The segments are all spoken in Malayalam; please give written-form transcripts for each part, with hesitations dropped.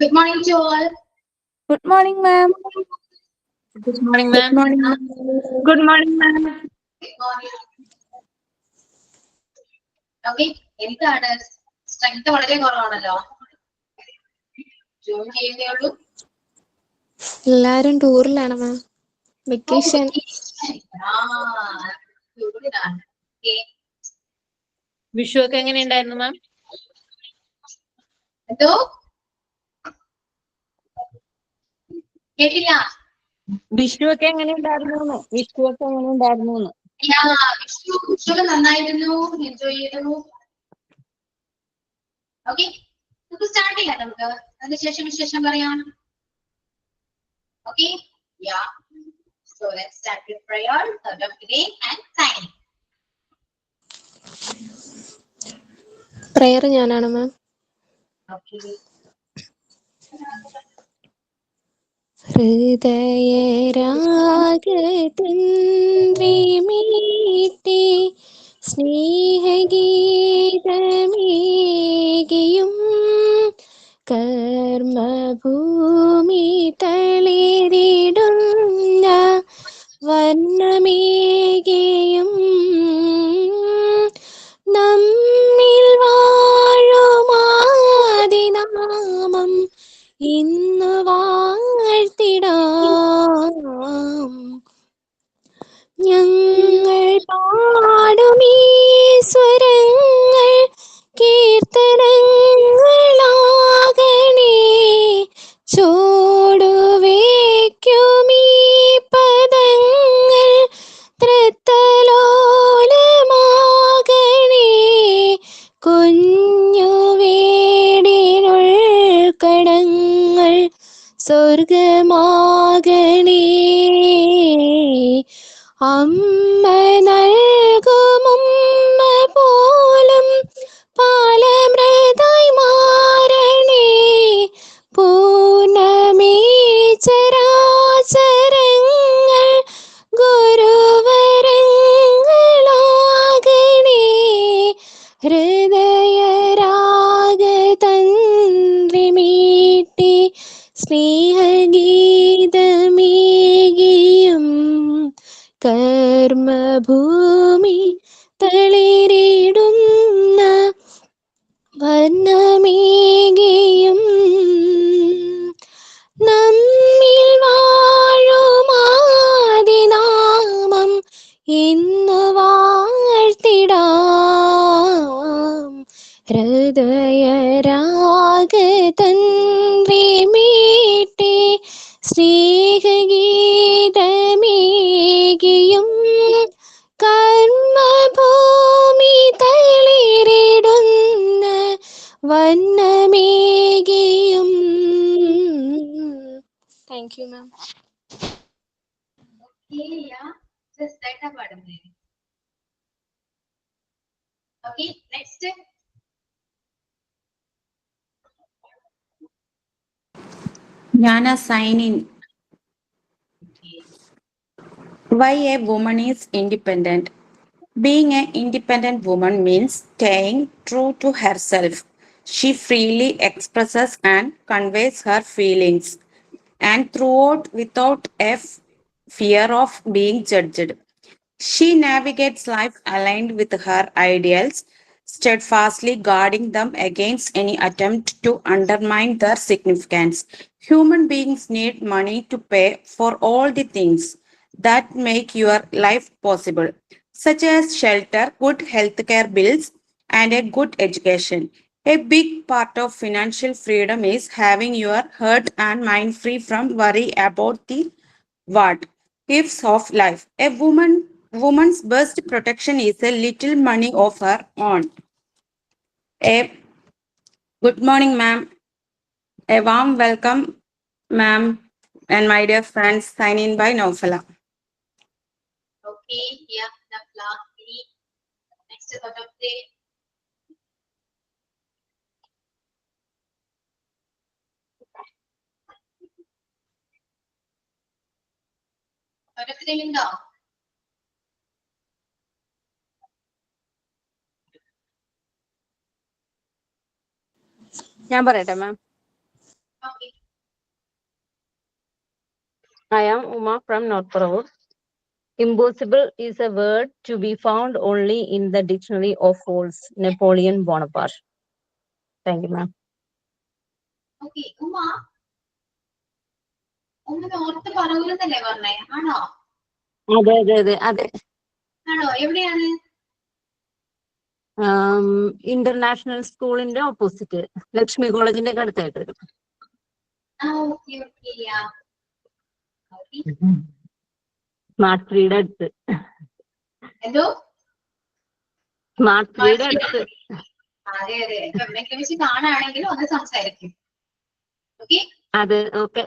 Good morning to all. Good morning, ma'am. Good morning, Good ma'am. morning, ma'am. Good morning, ma'am. Good morning. Okay, എന്താണ് സ്ട്രെങ്ത് വളരെ കുറവാണല്ലോ. ജോയിൻ ചെയ്യുന്നേ ഉള്ളൂ. എല്ലാരും ടൂറിലാണ് മാം. വെക്കേഷൻ. വിഷു ഒക്കെ എങ്ങനെയുണ്ടായിരുന്നു മാം? എന്തോ കേട്ടില്ല. വിഷു ഒക്കെ എങ്ങനെയുണ്ടായിരുന്നു? വിഷു ഒക്കെ എങ്ങനെയുണ്ടായിരുന്നു? വിഷു നന്നായിരുന്നു, എൻജോയ് ചെയ്തു. ഓക്കെ, നമുക്ക് സ്റ്റാർട്ട് ചെയ്യാം. നമുക്ക് അതിനുശേഷം വിശേഷം പറയാം. Okay, yeah. So let's start with prayer, third of the day, and signing. Prayer ഞാനാണ് മാം. Okay. ഹൃദയരാഗതൻ വിമീട്ടി സ്നേഹഗീതമേകിയും കർമ്മഭൂമി തളിരിടുന്ന വർണ്ണമേകിയും നമ്മിൽ വാഴുമാദിനാമം ഇന്ന് വാഴ്ത്തിടാം. ഞങ്ങൾ പാടുമീ സ്വരങ്ങൾ കീർത്തനങ്ങളാകണേ. ചൂടുവയ്ക്കുമീ പദങ്ങൾ തൃത്തലോലമാകണേ. കുഞ്ഞു വീടിനുൾക്കടങ്ങൾ സ്വർഗമാകണേ. അമ്മ നൽകുമുമ്മ പോലും പാലമൃതായി മാറണേ. പൂർണ്ണമീ ചരാചരങ്ങൾ ഗുരുവരങ്ങളാകണേ. ഹൃദയരാഗതന്ത്രിമീട്ടി സ്നേഹഗീതമേകിയും കർമ്മഭൂമി തളിരിടുന്ന വർണ്ണമേകിയും നമ്മിൽ വാഴുമാദിനാമം ഇന്ന് വാഴ്ത്തിടാം. ഹൃദയരാഗതൻ വിമീട്ടി സ്നേഹഗീതമേകിയും കർമ്മഭൂമി തളിരിടുന്ന വർണ്ണമേകിയും. Thank you ma'am. Okay, yeah. Just that part of it. Okay, next. Jnana sign in. Okay. Why a woman is independent. Being an independent woman means staying true to herself. She freely expresses and conveys her feelings, and throughout without a fear of being judged. She navigates life aligned with her ideals, steadfastly guarding them against any attempt to undermine their significance. Human beings need money to pay for all the things that make your life possible, such as shelter, good healthcare bills, and a good education. A big part of financial freedom is having your heart and mind free from worry about the what ifs of life. A woman's best protection is a little money of her own. A good morning, ma'am. A warm welcome, ma'am, and my dear friends. Sign in by Naufala. Okay, yeah. Next thought of the day. Thought of the day ഉണ്ടോ? ഞാൻ പറയട്ടെ മാം. Okay. I am Uma from North Parur. Impossible is a word to be found only in the dictionary of False Napoleon Bonaparte. Thank you, ma'am. Okay. ഉമ്മ നോർത്ത് പറവൂരെന്നല്ലേ പറഞ്ഞേ? ആണോ? അതെ. ആണോ? എവിടെയാണ്? ഇന്റർനാഷണൽ സ്കൂളിന്റെ ഓപ്പോസിറ്റ് ലക്ഷ്മി കോളേജിന്റെ ഒക്കെ അടുത്തായിട്ട് വരും. Okay okay. സ്മാർട്ട് ട്രീയുടെ അടുത്ത്. എന്തോ? സ്മാർട്ട് ട്രീയുടെ അടുത്ത്. അതെ അതെ. ഇപ്പൊ എവിടെയെങ്കിലും വെച്ച് കാണുകയാണെങ്കിലും ഒന്ന് സംസാരിക്കും. ഓക്കെ. അതെ. ഓക്കെ.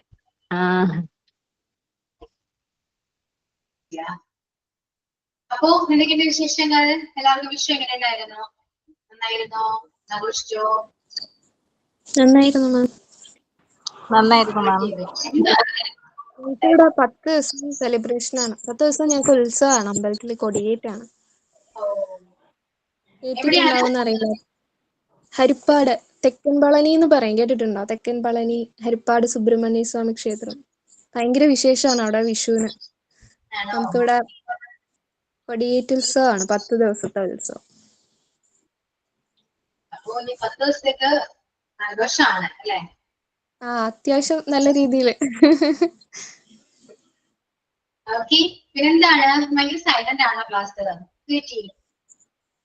അപ്പോ എന്തൊക്കെയുണ്ട് വിശേഷങ്ങൾ? എല്ലാവർക്കും വിഷയം എങ്ങനെ ഉണ്ടായിരുന്നു? നന്നായിരുന്നോ? ആഘോഷിച്ചോ? നന്നായിരുന്നു മാം. നന്നായിരുന്നു മാം. ഞങ്ങൾക്കിവിടെ 10 ദിവസം സെലിബ്രേഷൻ ആണ്. 10 ദിവസം ഞങ്ങൾക്ക് ഉത്സവമാണ്. അമ്പലത്തിൽ കൊടിയേറ്റാണ്. കേട്ടിട്ടുണ്ടാവും അറിയില്ല. ഹരിപ്പാട് തെക്കൻ പളനി എന്ന് പറയും, കേട്ടിട്ടുണ്ടോ? തെക്കൻ പളനി ഹരിപ്പാട് സുബ്രഹ്മണ്യ സ്വാമി ക്ഷേത്രം ഭയങ്കര വിശേഷമാണ് അവിടെ വിഷുവിന്. നമുക്കിവിടെ കൊടിയേറ്റുത്സവമാണ്, 10 ദിവസത്തെ ഉത്സവം. അപ്പോ 10 ദിവസത്തേക്ക് ആഘോഷമാണ് അല്ലേ? അത്യാവശ്യം നല്ല രീതിയില്. ഓക്കെ. പിന്നെന്താണ്, ഭയങ്കര സൈലന്റ് ആണോ ക്ലാസ്?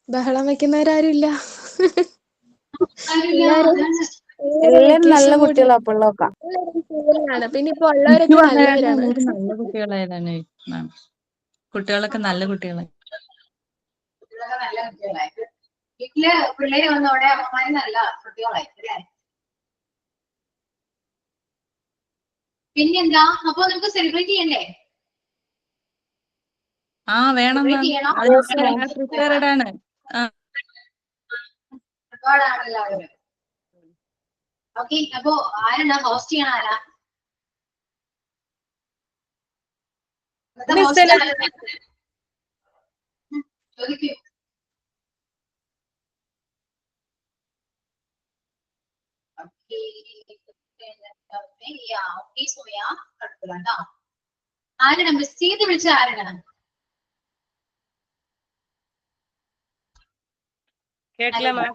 ബഹളം വെക്കുന്നവരാരും ഇല്ല. എല്ലാരും നല്ല കുട്ടികളാ പിള്ളേർക്കാ. പിന്നെ ഇപ്പൊ ഉള്ളവരൊക്കെ നല്ലവരാണ്. നല്ല കുട്ടികളായതാണ് മാം. കുട്ടികളൊക്കെ നല്ല കുട്ടികളായി. നല്ല കുട്ടികളായി. വീട്ടില് പിള്ളേര് വന്നോടെ അമ്മമാര് നല്ല കുട്ടികളായി അല്ലേ? പിന്നെന്താ, അപ്പൊ നമുക്ക് സെലിബ്രേറ്റ് ചെയ്യണ്ടേ? വേണം മാം. പ്രിപ്പയർഡ് ആണ്. എല്ലാവരും. ഓക്കെ. അപ്പൊ ആരാണ് ഹോസ്റ്റ് ചെയ്യണ? ആരാ ചോദിക്കൂ. ആരാണ് മിസ് ചെയ്ത് വിളിച്ച? ആരാണ്? കേട്ടില്ല മാം.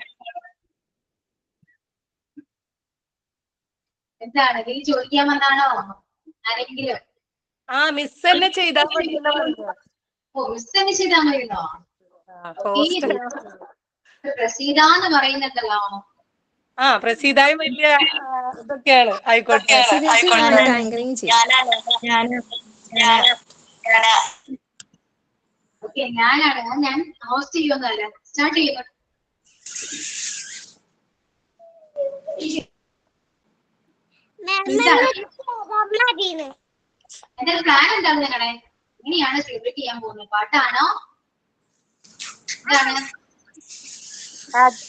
എന്താണ് നീ ചോദിക്കാൻ വന്നാണോ ആരെങ്കിലും? മിസ് തന്നെ ചെയ്താൽ മതി. മിസ് തന്നെ ചെയ്താൽ മതിയോ? പ്രസീതാന്ന് പറയുന്നുണ്ടല്ലോ. പ്രസീതായും വലിയ ഇതൊക്കെയാണ്. ആയിക്കോട്ടെ. ഓക്കെ. ഞാൻ ഹോസ്റ്റ് ചെയ്യുന്നതല്ല, സ്റ്റാർട്ട് ചെയ്യുന്നു. എന്റെ പ്ലാൻ എന്താണ് നിങ്ങളെ? ഇങ്ങനെയാണ് സെലിബ്രേറ്റ് ചെയ്യാൻ പോകുന്നത്? പാട്ടാണോ? എന്താണ്?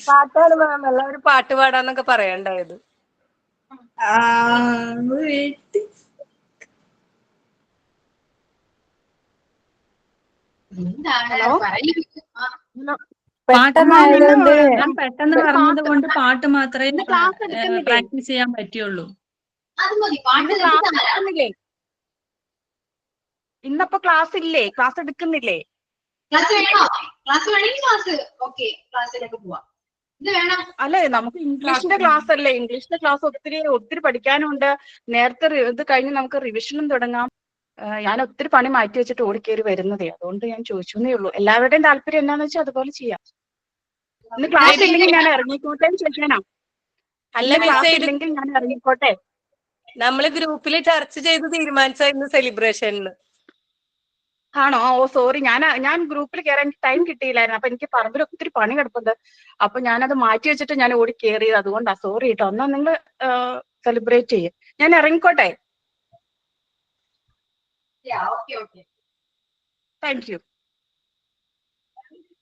പാട്ടാണ് മാം. എല്ലാവരും പാട്ട് പാടാന്നൊക്കെ പറയണ്ടായത്. ഞാൻ പെട്ടെന്ന് പറഞ്ഞത് കൊണ്ട് പാട്ട് മാത്രമേ പ്രാക്ടീസ് ചെയ്യാൻ പറ്റുള്ളൂ. അത് മതി. പാട്ട് ഇന്നപ്പോ ക്ലാസ് ഇല്ലേ? ക്ലാസ് എടുക്കുന്നില്ലേ? ക്ലാസ് വേണോ? ക്ലാസ് വേണമെങ്കിൽ ക്ലാസ്. ഓക്കെ, ക്ലാസ്സിലേക്ക് പോവാം. ഇത് വേണം. അല്ലേ, നമുക്ക് ഇംഗ്ലീഷിന്റെ ക്ലാസ് അല്ലേ? ഇംഗ്ലീഷിന്റെ ക്ലാസ് ഒത്തിരി പഠിക്കാനുണ്ട്. നേരത്തെ ഇത് കഴിഞ്ഞ് നമുക്ക് റിവിഷനും തുടങ്ങാം. ഞാൻ ഒത്തിരി പണി മാറ്റി വെച്ചിട്ട് ഓടിക്കേറി വരുന്നതേ, അതുകൊണ്ട് ഞാൻ ചോദിച്ചേ ഉള്ളൂ. എല്ലാവരുടെയും താല്പര്യം എന്താണെന്ന് വെച്ചാൽ അതുപോലെ ചെയ്യാം. ഇന്ന് ക്ലാസ് ഇല്ലെങ്കിൽ ഞാൻ ഇറങ്ങിക്കോട്ടെ ചോദിക്കാനാ? അല്ല, ക്ലാസ് ഇല്ലെങ്കിൽ ഞാൻ ഇറങ്ങിക്കോട്ടെ? നമ്മള് ഗ്രൂപ്പിൽ ചർച്ച ചെയ്ത് തീരുമാനിച്ച ഇന്ന് സെലിബ്രേഷനില്. ആണോ? സോറി, ഞാൻ ഗ്രൂപ്പിൽ കയറാൻ ടൈം കിട്ടിയില്ലായിരുന്നു. അപ്പൊ എനിക്ക് പറമ്പിൽ ഒത്തിരി പണി കിടപ്പുണ്ട്. അപ്പൊ ഞാനത് മാറ്റി വെച്ചിട്ട് ഞാൻ ഓടി കയറിയത്. അതുകൊണ്ടാ, സോറി കേട്ടോ. എന്നാ നിങ്ങൾ സെലിബ്രേറ്റ് ചെയ്യും. ഞാൻ ഇറങ്ങിക്കോട്ടെ? Thank you.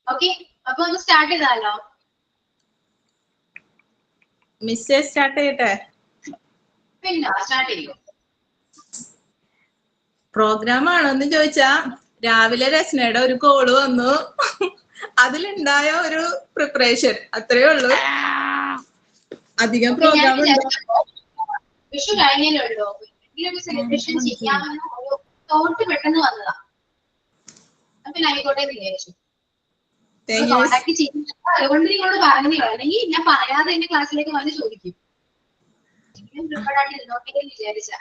ഓക്കെ, അപ്പൊ ഒന്ന് സ്റ്റാർട്ട് ചെയ്താലോ? മിസ്സേ സ്റ്റാർട്ട് ചെയ്യട്ടെ? പിന്നെ സ്റ്റാർട്ട് ചെയ്യൂ. പ്രോഗ്രാം ആണോന്ന് ചോദിച്ചാ, രാവിലെ രചനയുടെ ഒരു കോള് വന്നു. അതിലുണ്ടായ ഒരു പ്രിപ്പറേഷൻ, അത്രേ ഉള്ളൂ. അധികം പ്രോഗ്രാം ഉണ്ടോ? വിഷു കഴിഞ്ഞല്ലോ, ഇതിലൊരു സെലിബ്രേഷൻ ചെയ്യാമെന്ന് ഒരു തോട്ട് പെട്ടെന്ന് വന്നതാ. പിന്നെ ആയിക്കോട്ടെ എന്ന് വിചാരിച്ചു. കോണ്ടാക്ട് ചെയ്യുന്നില്ല, അതുകൊണ്ട് നിങ്ങളോട് പറഞ്ഞോ, അല്ലെങ്കിൽ ഞാൻ പറയാതെ എന്റെ ക്ലാസ്സിലേക്ക് വന്ന് ചോദിക്കും. വിചാരിച്ച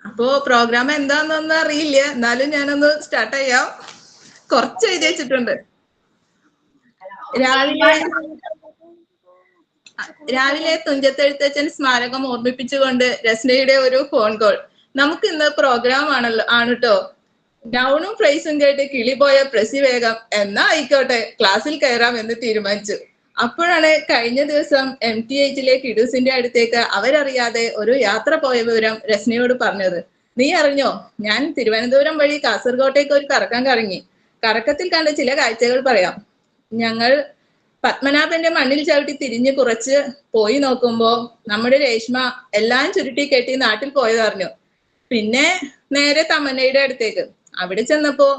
അപ്പോ പ്രോഗ്രാം എന്താന്നൊന്നും അറിയില്ല, എന്നാലും ഞാനൊന്ന് സ്റ്റാർട്ട് ചെയ്യാം. കുറച്ച് എഴുതി വെച്ചിട്ടുണ്ട്. രാവിലെ തുഞ്ചത്തെഴുത്തച്ഛൻ സ്മാരകം ഓർമ്മിപ്പിച്ചുകൊണ്ട് രസ്നയുടെ ഒരു ഫോൺ കോൾ. നമുക്ക് ഇന്ന് പ്രോഗ്രാം ആണ് കേട്ടോ. നൗണും ഫ്രൈസും കേട്ട് കിളി പോയ പ്രസി വേഗം എന്നാ ആയിക്കോട്ടെ ക്ലാസ്സിൽ കയറാം എന്ന് തീരുമാനിച്ചു. അപ്പോഴാണ് കഴിഞ്ഞ ദിവസം MTHലെ കിഡൂസിന്റെ അടുത്തേക്ക് അവരറിയാതെ ഒരു യാത്ര പോയ വിവരം രസ്നയോട് പറഞ്ഞത്. നീ അറിഞ്ഞോ, ഞാൻ തിരുവനന്തപുരം വഴി കാസർഗോട്ടേക്ക് ഒരു കറക്കം കറങ്ങി. കറക്കത്തിൽ കണ്ട ചില കാഴ്ചകൾ പറയാം. ഞങ്ങൾ പത്മനാഭന്റെ മണ്ണിൽ ചവിട്ടി തിരിഞ്ഞ് കുറച്ച് പോയി നോക്കുമ്പോ നമ്മുടെ രേഷ്മ എല്ലാം ചുരുട്ടി കെട്ടി നാട്ടിൽ പോയതറിഞ്ഞു. പിന്നെ നേരെ തമന്നയുടെ അടുത്തേക്ക്. അവിടെ ചെന്നപ്പോ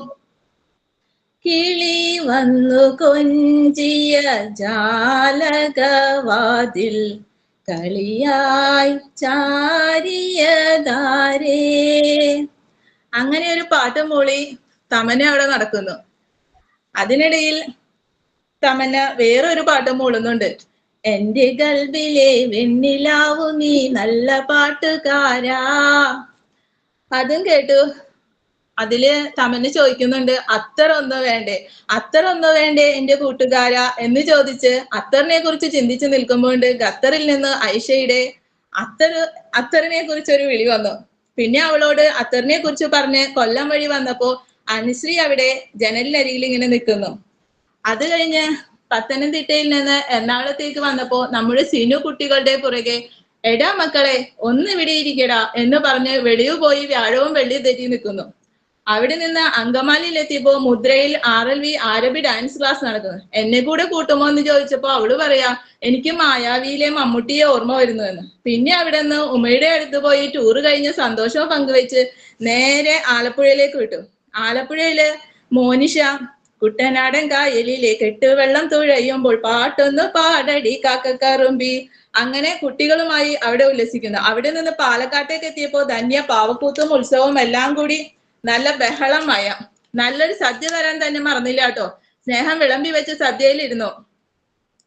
കിളി വന്നു കൊഞ്ചിയ ജാലകവാതിൽ കളിയായി ചാരിയതാരേ, അങ്ങനെ ഒരു പാട്ട് മൂളി തമന്ന അവിടെ നടക്കുന്നു. അതിനിടയിൽ തമന്ന വേറൊരു പാട്ട് മൂളുന്നുണ്ട്. എന്റെ ഗൽബിലെ വെണ്ണിലാവു നീ നല്ല പാട്ടുകാരാ. അതും കേട്ടു. അതില് തമന്ന ചോദിക്കുന്നുണ്ട്, അത്തർ ഒന്നോ വേണ്ടേ എന്റെ കൂട്ടുകാരാ എന്ന് ചോദിച്ച് അത്തറിനെ കുറിച്ച് ചിന്തിച്ചു നിൽക്കുമ്പോണ്ട് ഖത്തറിൽ നിന്ന് ഐഷയുടെ അത്തറിനെ കുറിച്ച് ഒരു വിളി വന്നു. പിന്നെ അവളോട് അത്തറിനെ കുറിച്ച് പറഞ്ഞ് കൊല്ലം വഴി വന്നപ്പോ അനുശ്രീ അവിടെ ജനലിനരികിൽ ഇങ്ങനെ നിൽക്കുന്നു. അത് കഴിഞ്ഞ് പത്തനംതിട്ടയിൽ നിന്ന് എറണാകുളത്തേക്ക് വന്നപ്പോ നമ്മുടെ സിനു കുട്ടികളുടെ പുറകെ എടാ മക്കളെ ഒന്ന് ഇവിടെ ഇരിക്കടാ എന്ന് പറഞ്ഞ് വെളിവ് പോയി വ്യാഴവും വെള്ളി തെറ്റി നിൽക്കുന്നു. അവിടെ നിന്ന് അങ്കമാലിയിലെത്തിയപ്പോ മുദ്രയിൽ RLV ആരബി ഡാൻസ് ക്ലാസ് നടക്കുന്നു. എന്നെ കൂടെ കൂട്ടുമോ എന്ന് ചോദിച്ചപ്പോ അവള് പറയാ എനിക്ക് മായാവിയിലെ മമ്മൂട്ടിയെ ഓർമ്മ വരുന്നു എന്ന്. പിന്നെ അവിടെ നിന്ന് ഉമ്മയുടെ അടുത്ത് പോയി ടൂറ് കഴിഞ്ഞ് സന്തോഷവും പങ്കുവെച്ച് നേരെ ആലപ്പുഴയിലേക്ക് വിട്ടു. ആലപ്പുഴയില് മോനിഷ കുട്ടനാടൻ കായലിലെ കെട്ടുവെള്ളം തുഴയുമ്പോൾ പാട്ടൊന്ന് പാടടി കാക്കക്കറുമ്പി, അങ്ങനെ കുട്ടികളുമായി അവിടെ ഉല്ലസിക്കുന്നു. അവിടെ നിന്ന് പാലക്കാട്ടേക്ക് എത്തിയപ്പോ ധന്യ പാവക്കൂത്തും ഉത്സവവും എല്ലാം കൂടി നല്ല ബഹളമായ. നല്ലൊരു സദ്യ തരാൻ തന്നെ മറന്നില്ല കേട്ടോ. സ്നേഹം വിളമ്പി വെച്ച് സദ്യയിലിരുന്നു.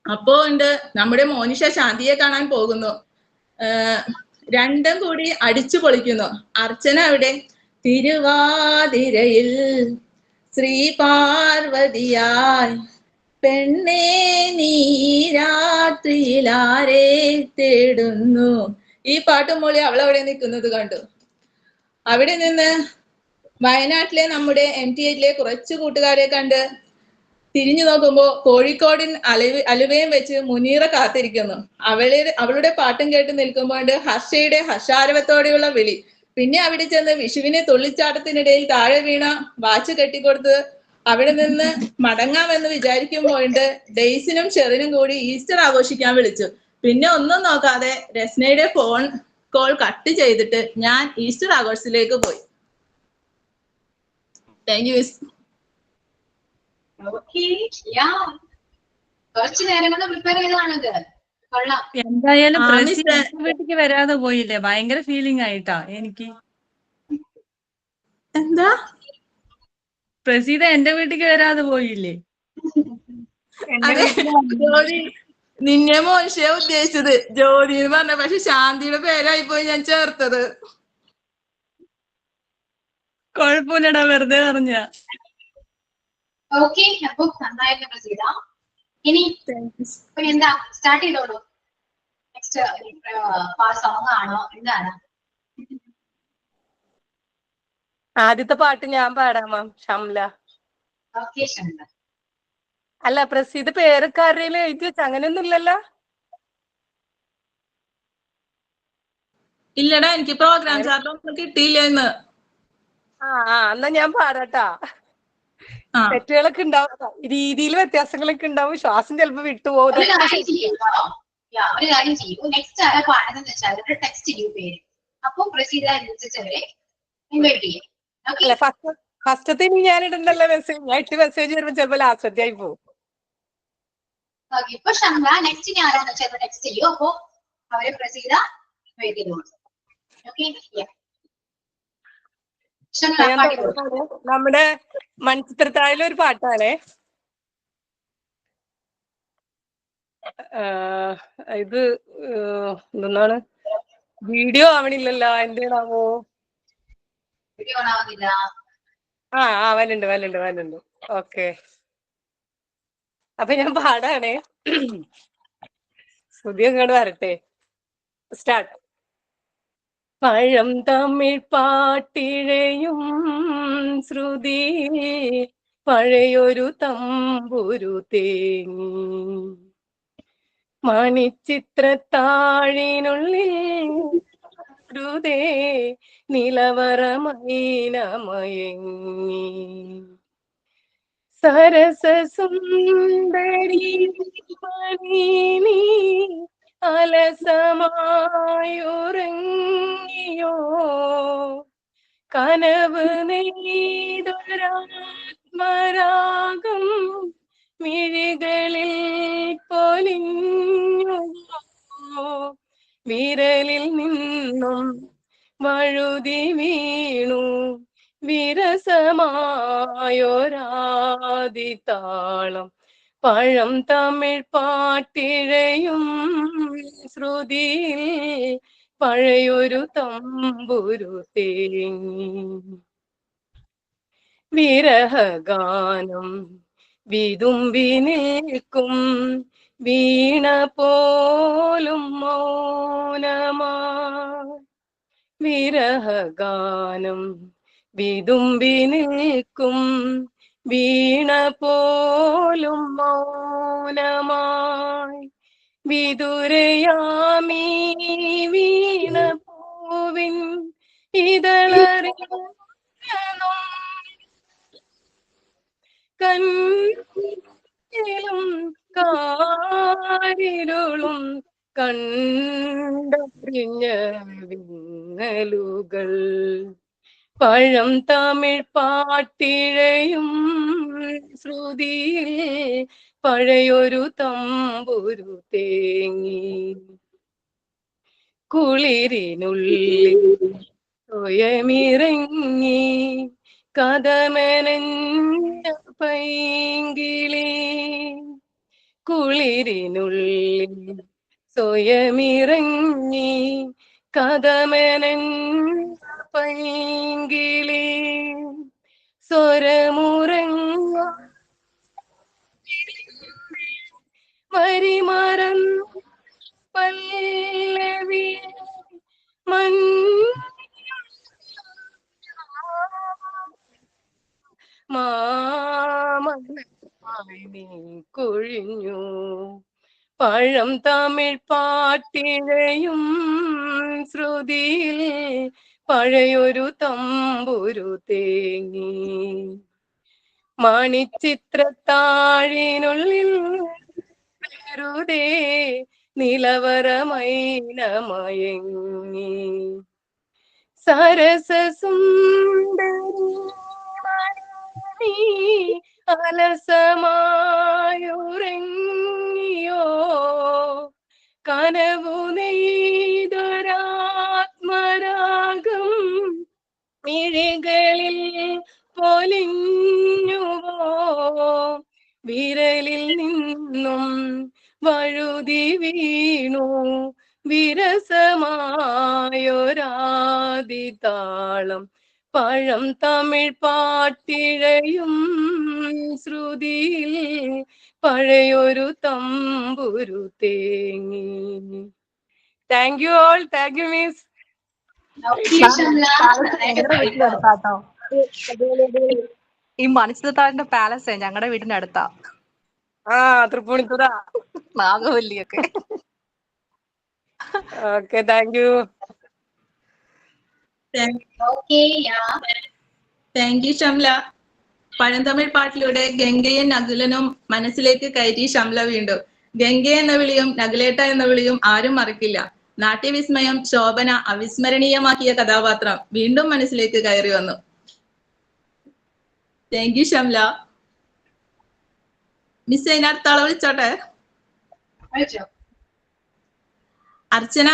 അപ്പോ ഉണ്ട് നമ്മുടെ മോനിഷ ശാന്തിയെ കാണാൻ പോകുന്നു. രണ്ടും കൂടി അടിച്ചു പൊളിക്കുന്നു. അർച്ചന അവിടെ തിരുവാതിരയിൽ ശ്രീ പാർവതിയായി പെണ്ണേ നീ രാത്രിയിലാരെ തേടുന്നു, ഈ പാട്ടും മൂളി അവളവിടെ നിൽക്കുന്നത് കണ്ടു. അവിടെ നിന്ന് വയനാട്ടിലെ നമ്മുടെ MTHലെ കുറച്ചു കൂട്ടുകാരെ കണ്ട് തിരിഞ്ഞു നോക്കുമ്പോ കോഴിക്കോടിൻ അലുവയും വെച്ച് മുനീറ കാത്തിരിക്കുന്നു. അവളുടെ പാട്ടും കേട്ട് നിൽക്കുമ്പോൾ ഹർഷയുടെ ഹർഷാരവത്തോടെയുള്ള വിളി. പിന്നെ അവിടെ ചെന്ന് വിഷുവിനെ തുള്ളിച്ചാട്ടത്തിനിടയിൽ താഴെ വീണ വാച്ച് കെട്ടിക്കൊടുത്ത് അവിടെ നിന്ന് മടങ്ങാമെന്ന് വിചാരിക്കുമ്പോണ്ട് ഡെയ്സിനും ഷെറിനും കൂടി ഈസ്റ്റർ ആഘോഷിക്കാൻ വിളിച്ചു. പിന്നെ ഒന്നും നോക്കാതെ രസ്നയുടെ ഫോൺ കോൾ കട്ട് ചെയ്തിട്ട് ഞാൻ ഈസ്റ്റർ ആഘോഷത്തിലേക്ക് പോയി. Thank you miss. കുറച്ചു നേരം കൊണ്ട് പ്രിപ്പയർ ചെയ്തതാണത്. കൊള്ളാം. എന്തായാലും വീട്ടിലേക്ക് വരാതെ പോയില്ലേ, ഭയങ്കര ഫീലിംഗ് ആയിട്ടാ എനിക്ക്. എന്താ പ്രസീത എന്റെ വീട്ടിലേക്ക് വരാതെ പോയില്ലേ? അതെ, ജോലി നിന്നെ മോശയാ ഉദ്ദേശിച്ചത്, ജോലി എന്ന് പറഞ്ഞ, പക്ഷെ ശാന്തിയുടെ പേരായി പോയി ഞാൻ ചേർത്തത്. കൊഴപ്പില്ലടാ, വെറുതെ പറഞ്ഞ. ഓക്കെ, അപ്പൊ നന്നായിട്ട് പ്രസീത. ഇനി എന്താ സ്റ്റാർട്ട് ചെയ്തോളൂ. നെക്സ്റ്റ് സോങ് ആണോ എന്താണ്? ആദ്യത്തെ പാട്ട് ഞാൻ പാടാം മാം. ഷംല. ഓക്കെ ഷംല. അല്ല പ്രസീത് പേരൊക്കെ ആരെയും എഴുതി വെച്ച അങ്ങനെയൊന്നും ഇല്ലല്ലോ? ഇല്ലടാ, എനിക്ക് പ്രോഗ്രാം ചാർട്ടൊന്നും കിട്ടിയില്ല ഇന്ന്. എന്നാ ഞാൻ പാടാട്ടാ. തെറ്റുകളൊക്കെ ഉണ്ടാവും, രീതിയിൽ വ്യത്യാസങ്ങളൊക്കെ ഉണ്ടാവും, ശ്വാസം ചിലപ്പോ വിട്ടുപോകും. ഒരു കാര്യം ചെയ്യൂ. നെക്സ്റ്റ് ആരാ പാടുന്നത് വെച്ചാൽ അവരുടെ ടെക്സ്റ്റ് ചെയ്യൂ പേര്. അപ്പം പ്രസീത അനുസരിച്ചവരെ ഇൻവൈറ്റ് ചെയ്യും. അല്ല ഫസ്റ്റത്തെ ഞാൻ ഇടുന്നല്ലോ മെസ്സേജ്, ഞാൻ ഇട്ട് മെസ്സേജ് വരുമ്പോ ചിലപ്പോ ലാസ്റ്റ് ആയി പോകും. ഇപ്പൊ ഷംല നെക്സ്റ്റ് ആരാന്ന് വെച്ചാൽ ടെക്സ്റ്റ് ചെയ്യൂ. അപ്പൊ അവരെ പ്രസീത ഇൻവൈറ്റ് ചെയ്തോളൂ. Okay? Yeah. ഞാൻ തുടങ്ങാണ്. നമ്മുടെ മൺചിത്രത്താഴിലെ ഒരു പാട്ടാണേ. ഇത് എന്താണ് വീഡിയോ ആവണില്ലല്ലോ, എന്തേണാവോ? വലുണ്ട്. ഓക്കെ, അപ്പൊ ഞാൻ പാടാണേ. പുതിയ ഇങ്ങോട്ട് വരട്ടെ. സ്റ്റാർട്ട്. പഴം തമിഴ് പാട്ടിഴയും ശ്രുതി പഴയൊരു തമ്പുരു തേങ്ങി മണിച്ചിത്രത്താഴിനുള്ളിൽ ൃതേ നിലവറമൈനമയങ്ങി സരസസുന്ദരി നീ അലസമായുറങ്ങിയോ കനവ് നെയ്തൊരാത്മരാഗം മിഴികളിൽ പൊലിഞ്ഞു വിരലിൽ നിന്നും വഴുതി വീണു വിരസമായൊരാദിതാളം പഴം തമിഴ് പാട്ടിഴയും ശ്രുതിയിൽ പഴയൊരു തമ്പുരു തേങ്ങി വിരഹഗാനം വിതുമ്പി നിൽക്കും വീണ പോലും മൗനമാ വിരഹഗാനം വിതുമ്പി നിൽക്കും വീണ പോലും മൗനമായി വിദുരയാമീ വീണ പൂവിൻ ഇതളറിയും കണ്ണിലും കാരിരുളും കണ്ടറിഞ്ഞ വിങ്ങലുകൾ പഴം തമിഴ് പാട്ടിഴയും ശ്രുതിയിൽ പഴയൊരു തമ്പുരു തേങ്ങി കുളിരിനുള്ളിൽ സ്വയമിറങ്ങി കഥമെനഞ്ഞ പൈങ്കിളി കുളിരിനുള്ളിൽ സ്വയമിറങ്ങി കഥമെനഞ്ഞ പൈങ്കിളി സ്വരമുറങ്ങ വരിമറന്നു പല്ലവി മാമണമായി നീ കൊഴിഞ്ഞു പഴം തമിഴ് പാട്ടിഴയും ശ്രുതിയിൽ പഴയൊരു തമ്പുരു തേങ്ങി മണിച്ചിത്രത്താഴിനുള്ളിൽ വെറുതെ നിലവറമൈനമയങ്ങി സരസസുന്ദരി അലസമായുറങ്ങിയോ കനവു നെയ്തൊരാത്മരാഗം മിഴികളിൽ പൊലിഞ്ഞുവോ വിരലിൽ നിന്നും വഴുതി വീണു വിരസമായൊരാദിതാളം പഴം തമിഴ് പാട്ടിഴയും ശ്രുതിയിൽ പഴയൊരു തമ്പുരു തേങ്ങി. Thank you all. Thank you miss. ഈ മണിച്ചിത്രത്താഴിന്റെ പാലസേ ഞങ്ങളുടെ വീടിന്റെ അടുത്താ. തൃപ്പൂണിത്തുറ, നാഗവല്ലിയൊക്കെ. Okay, thank you. Thank you Shamla. പഴന്തമിഴ് പാട്ടിലൂടെ ഗംഗയും നകുലനും മനസ്സിലേക്ക് കയറ്റി ഷംല വീണ്ടും. ഗംഗ എന്ന വിളിയും നകുലേട്ട എന്ന വിളിയും ആരും മറക്കില്ല. നാട്യവിസ്മയം ശോഭന അവിസ്മരണീയമാക്കിയ കഥാപാത്രം വീണ്ടും മനസ്സിലേക്ക് കയറി വന്നു. Thank you Shamla. മിസ് അതിനടുത്ത ആളെ വിളിച്ചോട്ടെ. അർച്ചന.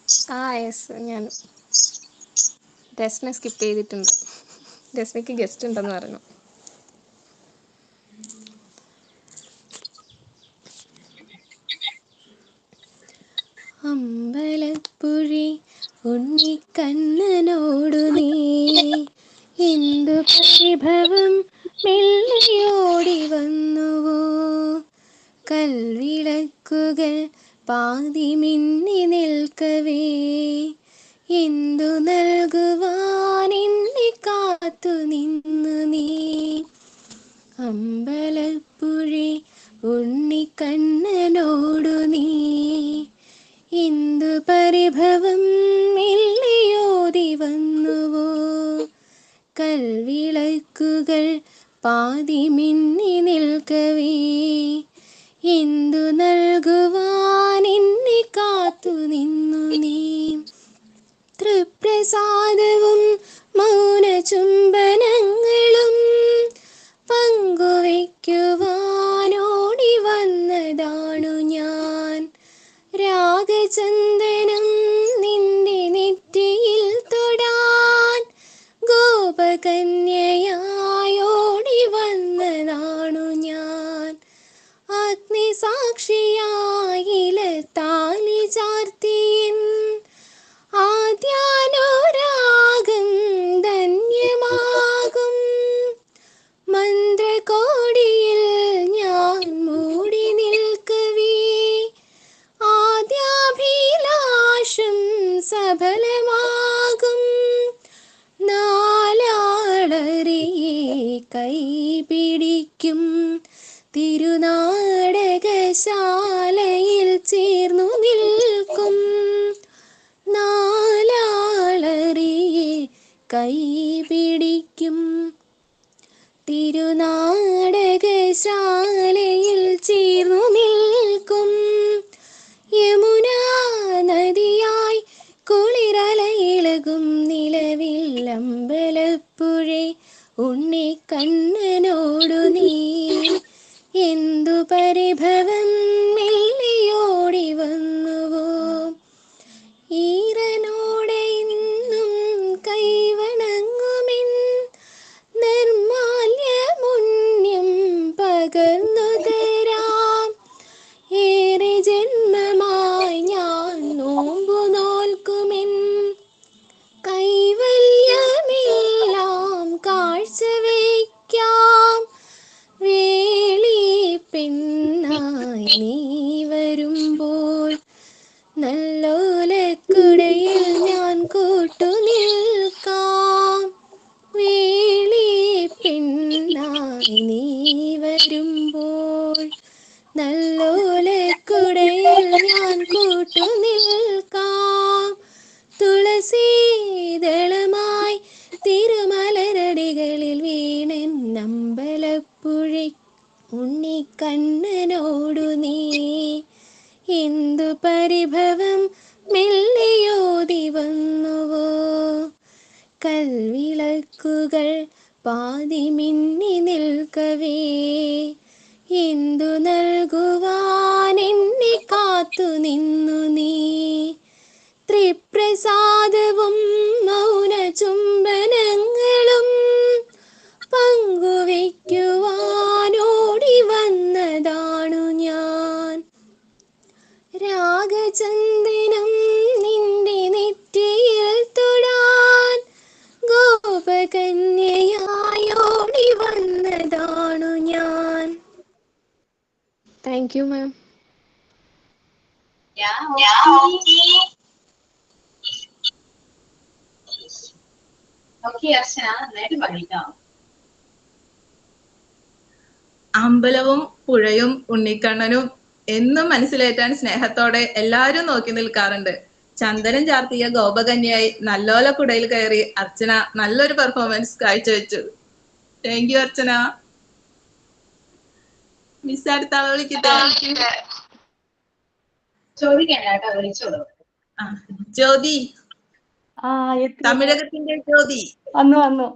യെസ്, ഞാൻ രസ്ന സ്കിപ്പ് ചെയ്തിട്ടുണ്ട്. രസ്നയ്ക്ക് ഗസ്റ്റ് ഉണ്ടെന്ന് പറഞ്ഞു. അമ്പലപ്പുഴി ഉണ്ണിക്കണ്ണനോടു നീ എന്തു പരിഭവം മെല്ലിയോടി വന്നുവോ, കൽവിളക്കുകൾ പാതി മിന്നി നിൽക്കവേ എന്തു നൽകുവാൻ എന്നെ കാത്തു നിന്നു നീ. അമ്പലപ്പുഴി ഉണ്ണിക്കണ്ണനോടു നീ എന്തു പരിഭവം മെല്ലിയോടി വന്നുവോ, കൽവിളക്കുകൾ പാതി മിന്നി നിൽക്കവേ എന്തു നൽകുവാൻ എന്നെ കാത്തു നിന്നു നീ. തൃപ്രസാദവും മൗന ചുംബനങ്ങളും പങ്കുവയ്ക്കുവാനോടി വന്നതാണു ഞാൻ. രാഗചന്ദനം നിന്റെ നെറ്റിയിൽ തൊടാൻ ഗോപകന്യയായോടി വന്നതാണു ഞാൻ. അഗ്നിസാക്ഷിയായില താലി ചാർത്തിയൻ ആദ്യാനുരാഗം ധന്യമാകും. മന്ത്രകോടിയിൽ ഞാൻ മൂടി നിൽക്കവേ ആദ്യാഭിലാഷം സഫലമാകും. നാലാളറിയെ കൈപിടിക്കും തിരുനാടകശാലയിൽ ചേർന്നു നിൽക്കും. നാലാളറിയെ കൈപിടിക്കും തിരുനാടകശാലയിൽ ചേർന്നു നിൽക്കും. യമുനാ നദിയായി കുളിരലയിളകും നിലവിൽ അമ്പലപ്പുഴെ ഉണ്ണിക്കണ്ണനോടു നീ എന്തു പരിഭവം മെല്ലിയോടി വന്നുവോ, ഈറനോടെ ഇന്നും കൈവണങ്ങുമെൻ നിർമാല്യമുണ്യം പകർന്നു തരാം. ഏറെ ജന്മമായി ഞാൻ നോമ്പു നോൽക്കുമെൻ കൈവല്യമെല്ലാം കാഴ്ചവയ്ക്കാം. വേളി പെണ്ണായി നീ വരുമ്പോൾ നല്ലോലക്കുടയിൽ ഞാൻ കൂട്ടു നിൽക്കാം. വേളി പെണ്ണായി നീ വരുമ്പോൾ നല്ലോലക്കുടയിൽ ഞാൻ കൂട്ടു നിൽക്കാം. തുളസീദളമായി തിരുമലരടികളിൽ വീണൻ അമ്പലപ്പുഴി ഉണ്ണിക്കണ്ണനോടു നീ എന്തു പരിഭവം മെല്ലിയോടി വന്നുവോ, കൽവിളക്കുകൾ പാതി മിന്നി നിൽക്കവേ എന്തു നൽകുവാൻ എന്നെ കാത്തു നിന്നു നീ. ത്രിപ്രസാദവും മൗന ചുംബനങ്ങളും പങ്കുവയ്ക്കുവാനോടി വന്നതാണു ഞാൻ. രാഗചന്ദനം നിന്റെ നെറ്റിയിൽ തൊടാൻ ഗോപകന്യയായോടി വന്നതാണു ഞാൻ. താങ്ക് യു മാം. അമ്പലവും പുഴയും ഉണ്ണിക്കണ്ണനും എന്നും മനസ്സിലേറ്റാൻ സ്നേഹത്തോടെ എല്ലാവരും നോക്കി നിൽക്കാറുണ്ട്. ചന്ദനം ചാർത്തിയ ഗോപകന്യായി നല്ലോലക്കുടയിൽ കയറി അർച്ചന നല്ലൊരു പെർഫോമൻസ് കാഴ്ചവെച്ചു. Thank you Archana. മിസ് അടുത്ത ആളെ വിളിക്കട്ടെ. ജ്യോതി, തമിഴകത്തിന്റെ ജ്യോതി വന്നു.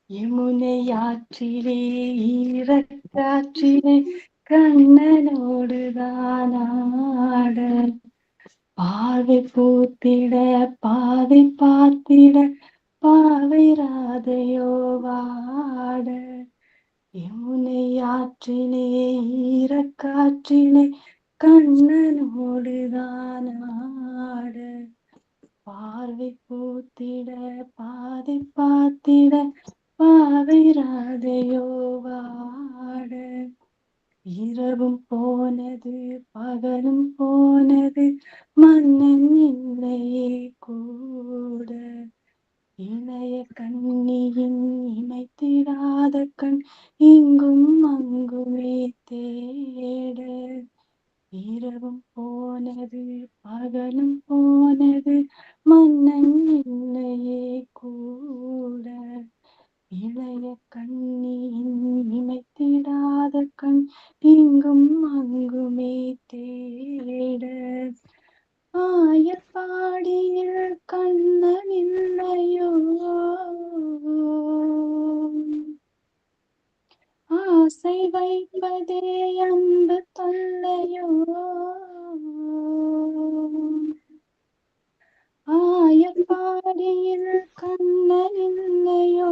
യമുനയാற்றிலே ஈரக்காற்றிலே கண்ணனோடுதான் ஆட பார்வை பூத்திட பாதை பார்த்திட பாவை ராதையோ வாட யமுனை ஆற்றிலே ஈரக்காற்றிலே கண்ணனோடுதான் ஆட பார்வை பூத்திட பாதை பார்த்திட பாவை ராதையோ வாட இரவும் போனது பகலும் போனது மன்னன் இல்லையே கூட இளைய கண்ணியின் இமைத்திடாத கண் இங்கும் அங்குமே தேட இரவும் போனது பகலும் போனது மன்னன் இல்லையே கூட இளைய கண்ணியின் இமைத்திடாத கண் இங்கும் அங்குமே தேட ஆயப்பாடியில் கண்ணன் இல்லையோ ஆசை வைப்பதே அன்பு தொல்லையோ ஆயப்பாடியில் கண்ணன் இல்லையோ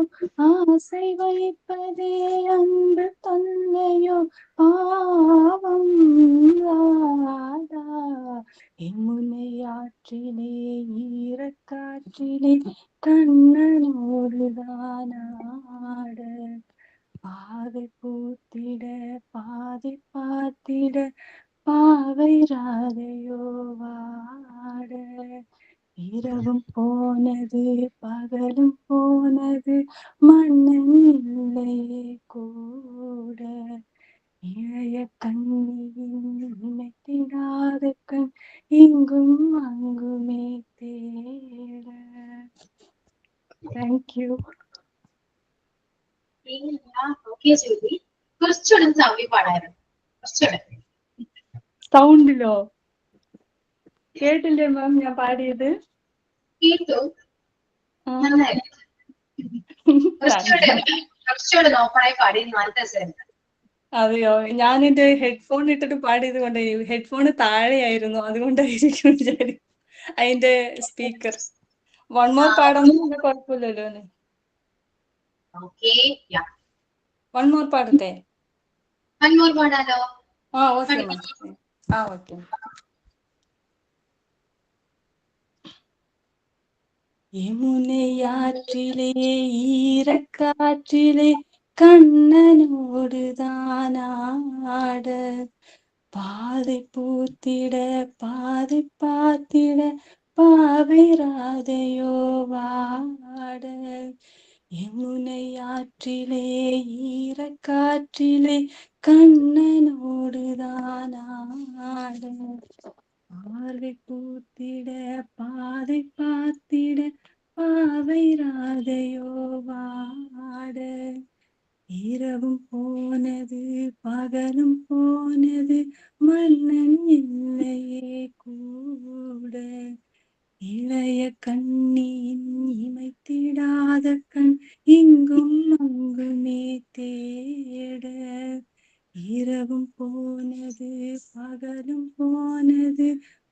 ஆசை வைப்பதே அன்பு தொல்லையோ பாவம் ராதா எம்முனை ஆற்றிலே ஈரக்காற்றிலே கண்ணனோடுதான் ஆட பாதை பூத்திட பாதை பார்த்திட பாவை ராதையோ வாட இரவும் போனது பகலும் போனது மன்னன் இல்லையே கூட இளைய கண்ணியின் இமைத்திடாத கண் இங்கும் அங்குமே தேட. தேங்க்யூ. ഓക്കെ ജ്യോതി, കുറച്ചുകൂടെ സൗമ്യ പാടായിരുന്നു. കുറച്ചുകൂടെ സൗണ്ടിലോ? കേട്ടില്ലേ മാം ഞാൻ പാടിയത്? കേട്ടു, നന്നായിരുന്നു. കുറച്ചുകൂടെ നോക്കണായി പാടി നല്ല രസമായിരുന്നു. അതെയോ? ഞാൻ എന്റെ ഹെഡ്ഫോൺ ഇട്ടിട്ട് പാടിയത് കൊണ്ട് ഹെഡ്ഫോൺ താഴെയായിരുന്നു, അതുകൊണ്ടായിരിക്കും വിചാരിക്കും അതിന്റെ സ്പീക്കർ. വൺ മോർ പാടുന്ന കുഴപ്പമില്ലല്ലോ അല്ലേ? വൺ മോർ പാടട്ടെ? വൺ മോർ പാടാലോ? ആ ഓക്കെ മാം. ആ ഓക്കെ. யமுனையாற்றிலே ஈரக்காற்றிலே கண்ணனோடுதான் ஆட பாதை பூத்திட பாதை பார்த்திட பாவை ராதையோ வாட யமுனையாற்றிலே ஈரக்காற்றிலே கண்ணனோடுதான் ஆட பார்வை பூத்திட பாதை பார்த்திட பாவை ராதையோ வாட இரவும் போனது பகலும் போனது மன்னன் இல்லையே கூட இளைய கண்ணியின் இமைத்திடாத கண் இங்கும் அங்குமே தேட இரவும் போனது பகலும் போனது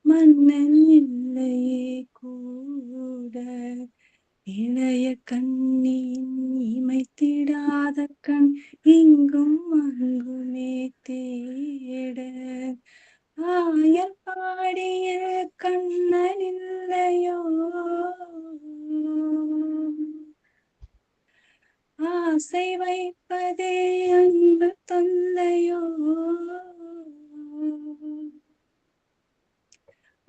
மன்னன் இல்லையே கூட இளைய கண்ணியின் இமைத்திடாத கண் இங்கும் அங்குமே தேட ஆயர் பாடிய கண்ணன் இல்லையோ ஆசை வைப்பதே அன்பு தொல்லையோ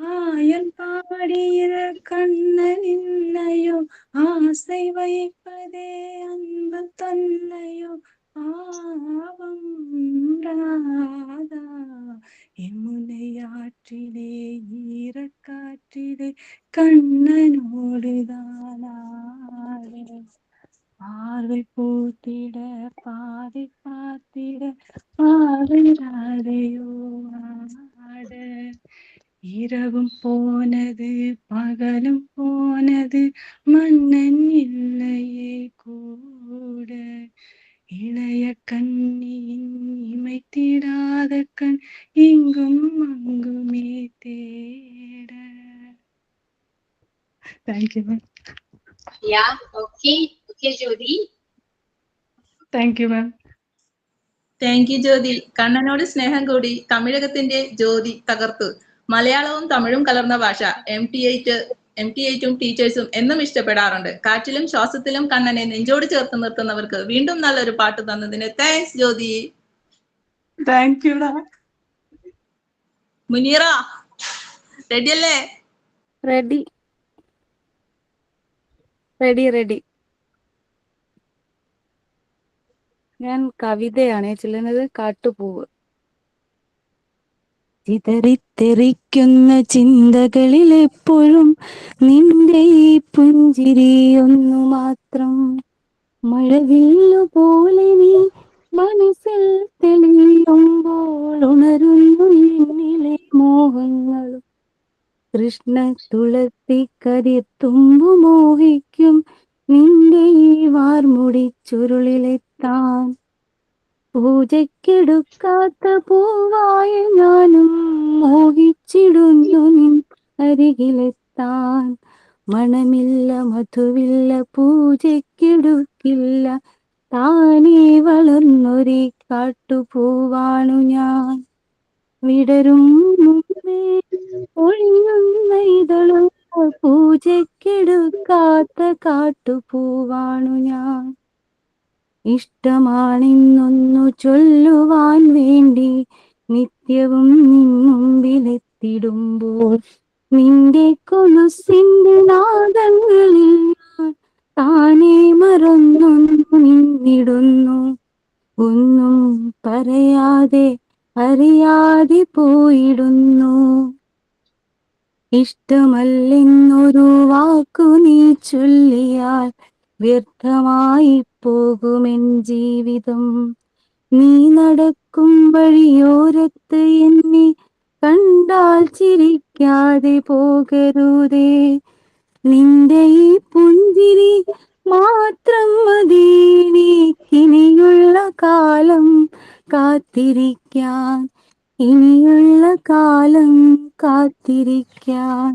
ஆயன் பாடிய கண்ணன் இல்லையோ ஆசை வைப்பதே அன்பு தொல்லையோ பாவம் ராதா யமுனையாற்றிலே ஈரக்காற்றிலே கண்ணனோடுதான் ஆட பார்வை பூத்திட பாதை பார்த்திட பாவை ராதையோ ஆட இரவும் போனது பகலும் போனது மன்னன் இல்லையே கூட இளைய கண்ணியின் இமைத்திடாத காதற்கண் இங்கும் அங்குமே தேட. Thank you ma'am. Yeah, okay, Jyoti. Thank you ma'am. Thank you Jyothi. കണ്ണനോട് സ്നേഹം കൂടി തമിഴകത്തിന്റെ ജ്യോതി തകർത്തു. മലയാളവും തമിഴും കലർന്ന ഭാഷ എം ടി എയ്റ്റും ടീച്ചേഴ്സും എന്നും ഇഷ്ടപ്പെടാറുണ്ട്. കാറ്റിലും ശ്വാസത്തിലും കണ്ണനെ നെഞ്ചോട് ചേർത്ത് നിർത്തുന്നവർക്ക് വീണ്ടും നല്ലൊരു പാട്ട് തന്നതിന് താങ്ക്സ് ജ്യോതി. താങ്ക് യുടാ. മുനീറ റെഡിയല്ലേ? Ready ready ready. ഞാൻ കവിതയാണ് ചൊല്ലുന്നത്. കാട്ടുപൂവ്. ചിതറിത്തെറിക്കുന്ന ചിന്തകളിൽ എപ്പോഴും നിന്റെ ഈ പുഞ്ചിരി ഒന്നു മാത്രം. മഴവില്ലു പോലെ നീ മനസ്സിൽ തെളിയുമ്പോൾ ഉണരുന്നു എന്നിലെ മോഹങ്ങളും. കൃഷ്ണ തുളസി കരിത്തുമ്പു മോഹിക്കും നിന്റെ ഈ വാർമുടി ചുരുളിലെത്താൻ. പൂജയ്ക്കെടുക്കാത്ത പൂവായ ഞാനും മോഹിച്ചിടുന്നു നിൻ അരികിലെത്താൻ. മണമില്ല മധുവില്ല പൂജയ്ക്കെടുക്കില്ല താനേ വളർന്നൊരു കാട്ടുപൂവാണു ഞാൻ. വിടരും മുമ്പേ ഒഴിയുന്ന ഇതളും പൂജയ്ക്കെടുക്കാത്ത കാട്ടുപൂവാണു ഞാൻ. ഇഷ്ടമാണെന്നൊന്നു ചൊല്ലുവാൻ വേണ്ടി നിത്യവും നിൻ മുമ്പിലെത്തിടുമ്പോൾ നിന്റെ കൊലുസിന്റെ നാദങ്ങളിൽ ഞാൻ താനേ മറന്നൊന്നു നിന്നിടുന്നു. ഒന്നും പറയാതെ അറിയാതെ പോയിടുന്നു. ഇഷ്ടമല്ലെന്നൊരു വാക്കു നീ ചൊല്ലിയാൽ വ്യർത്ഥമായി പോകുമെൻ ജീവിതം. നീ നടക്കും വഴിയോരത്ത് എന്നെ കണ്ടാൽ ചിരിക്കാതെ പോകരുതേ. നിന്റെ ഈ പുഞ്ചിരി മാത്രം മതി എനിക്കിനിയുള്ള കാലം കാത്തിരിക്കാൻ. ഇനിയുള്ള കാലം കാത്തിരിക്കാൻ.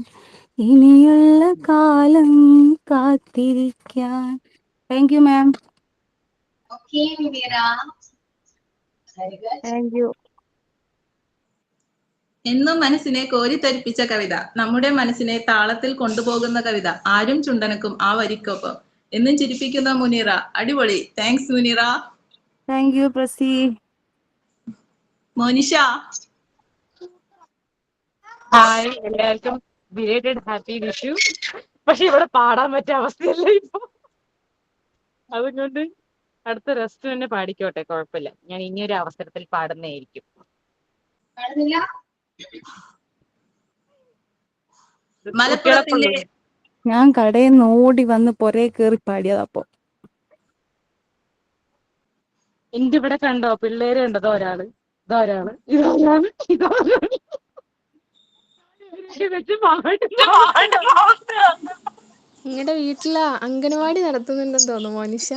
ഇനിയുള്ള കാലം കാത്തിരിക്കാൻ. Thank you ma'am. Okay, Mira. Very good. Thank you. എന്നും മനസ്സിനെ കോരിത്തരിപ്പിച്ച കവിത, നമ്മുടെ മനസ്സിനെ താളത്തിൽ കൊണ്ടുപോകുന്ന കവിത. ആരും ചുണ്ടനക്കും ആ വരിക്കൊപ്പം. എന്നും ചിരിപ്പിക്കുന്ന മുനീറ. അടിപൊളി. താങ്ക്സ് മുനീറ. താങ്ക് യു പ്രസി. മോനിഷ. ഹായ് എല്ലാവർക്കും ബിലേറ്റഡ് ഹാപ്പി വിഷു. പക്ഷെ ഇവിടെ പാടാൻ പറ്റിയ അവസ്ഥയല്ല ഇപ്പൊ. അതുകൊണ്ട് അടുത്ത റെസ്റ്റ് തന്നെ പാടിക്കോട്ടെ, കുഴപ്പമില്ല. ഞാൻ ഇനിയൊരു അവസരത്തിൽ പാടുന്നതായിരിക്കും. പാടുന്നില്ല? മലപ്പുറത്തിന്റെ ഞാൻ കടയിൽ നിന്ന് ഓടി വന്ന് പുറകെ കയറി പാടിയതപ്പോ. എന്റെ ഇവിടെ കണ്ടോ പിള്ളേര് കണ്ടോ? ഇതൊരാള് ഇതൊരാള് ഇതൊരാള് ഇതൊരാള് വെച്ച് നിങ്ങളുടെ വീട്ടില് അംഗനവാടി നടത്തുന്നുണ്ടെന്ന് തോന്നുന്നു മോനിഷ.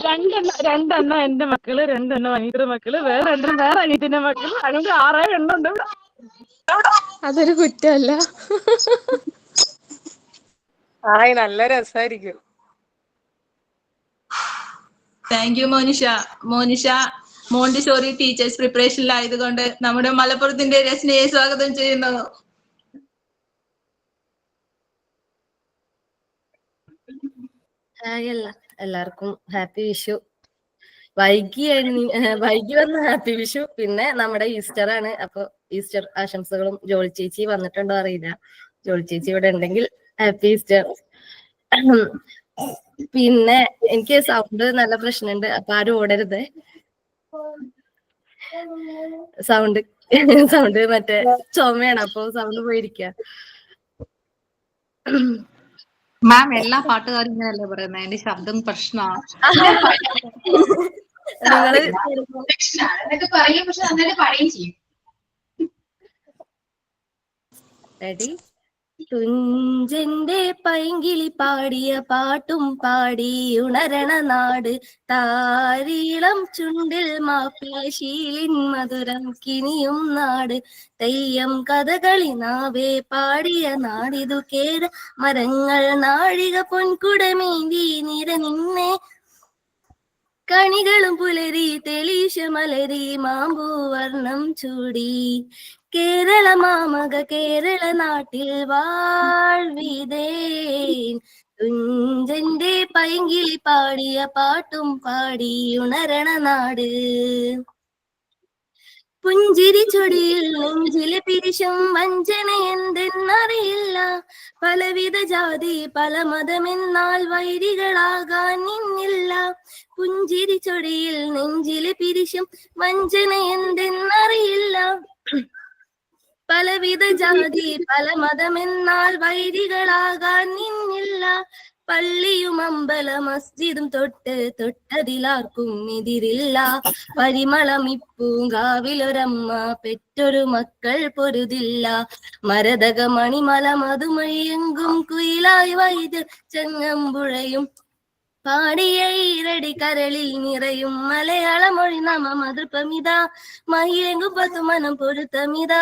രണ്ടെണ്ണം എന്റെ മക്കള്, രണ്ടെണ്ണം അനിയത്തിന്റെ മക്കള്, വേറെ രണ്ടെണ്ണം വേറെ അനിയത്തിന്റെ മക്കള്. അതുകൊണ്ട് 6 എണ്ണം ഉണ്ട് ഇവിടെ. അതൊരു കുറ്റമല്ല. ഹായ്, നല്ല രസമായിരിക്കും. Thank you Monisha. Monisha Montessori teachers പ്രിപ്പറേഷനിലായതുകൊണ്ട് നമ്മുടെ മലപ്പുറത്തിന്റെ രചനയെ സ്വാഗതം ചെയ്യുന്നു. ഹായ് എല്ലാവർക്കും ഹാപ്പി വിഷു. വൈകി വന്ന ഹാപ്പി വിഷു. പിന്നെ നമ്മുടെ ഈസ്റ്റർ ആണ്. അപ്പൊ ഈസ്റ്റർ ആശംസകളും. ജോളി ചേച്ചി വന്നിട്ടുണ്ടോ അറിയില്ല. ജോളി ചേച്ചി ഇവിടെ ഉണ്ടെങ്കിൽ ഹാപ്പി ഈസ്റ്റർ. പിന്നെ എനിക്ക് സൗണ്ട് നല്ല പ്രശ്നമുണ്ട്, അപ്പൊ ആരും ഓടരുത്. സൗണ്ട് മറ്റേ ചുമയാണ്, അപ്പൊ സൗണ്ട് പോയിരിക്ക. മാം എല്ലാ പാട്ടുകാരും ഇങ്ങനെയല്ലേ പറയുന്നത്? എന്റെ ശബ്ദം പ്രശ്നമാണ്. എന്നൊക്കെ പറയും, പക്ഷെ നന്നായിട്ട് പാടുകയും ചെയ്യും. റെഡി തുഞ്ചന്റെ പൈങ്കിളി പാടിയ പാട്ടും പാടി ഉണരണ നാട്, താരീളം ചുണ്ടിൽ മാപ്പിള ശീലിൻ മധുരം കിനിയും നാട്, തെയ്യം കഥകളി നാവേ പാടിയ നാടിതു കേര മരങ്ങൾ നാഴിക പൊൻകുടമേന്തി നിര നിന്നെ, കണികളും പുലരി തെളീശ മലരി മാമ്പൂ വർണ്ണം ചൂടി, കേരള മാമക കേരള നാട്ടിൽ വാഴ്വിതേൻ, തുഞ്ചന്റെ പൈങ്കിളി പാടിയ പാട്ടും പാടി ഉണരണ നാട്. പുഞ്ചിരി ചൊടിയിൽ നെഞ്ചിലെ പിരിശും വഞ്ചന എന്തെന്നറിയില്ല, പലവിധ ജാതി പല മതമെന്നാൽ വൈരികളാകാൻ നിന്നില്ല. പുഞ്ചിരി ചൊടിയിൽ നെഞ്ചിലെ പിരിശും വഞ്ചന എന്തെന്നറിയില്ല, പലവിധ ജാതി പല മതമെന്നാൽ വൈരികളാകാൻ നിന്നില്ല. പള്ളിയും അമ്പല മസ്ജിദും തൊട്ടതിലാർക്കും എതിരില്ല, പരിമളം ഇപ്പൂങ്കാവിലൊരമ്മ പെറ്റൊരു മക്കൾ പൊരുതില്ല, മരതക മണിമല മധുമഴിയെങ്കും കുയിലായി വൈദ്യ ചങ്ങമ്പുഴയും പാടിയ ഈരടി കരളിൽ നിറയും മലയാള മൊഴി നമ മധുപമിത, മഹിയെങ്കും പത്തുമനം പൊരുത്തമിത,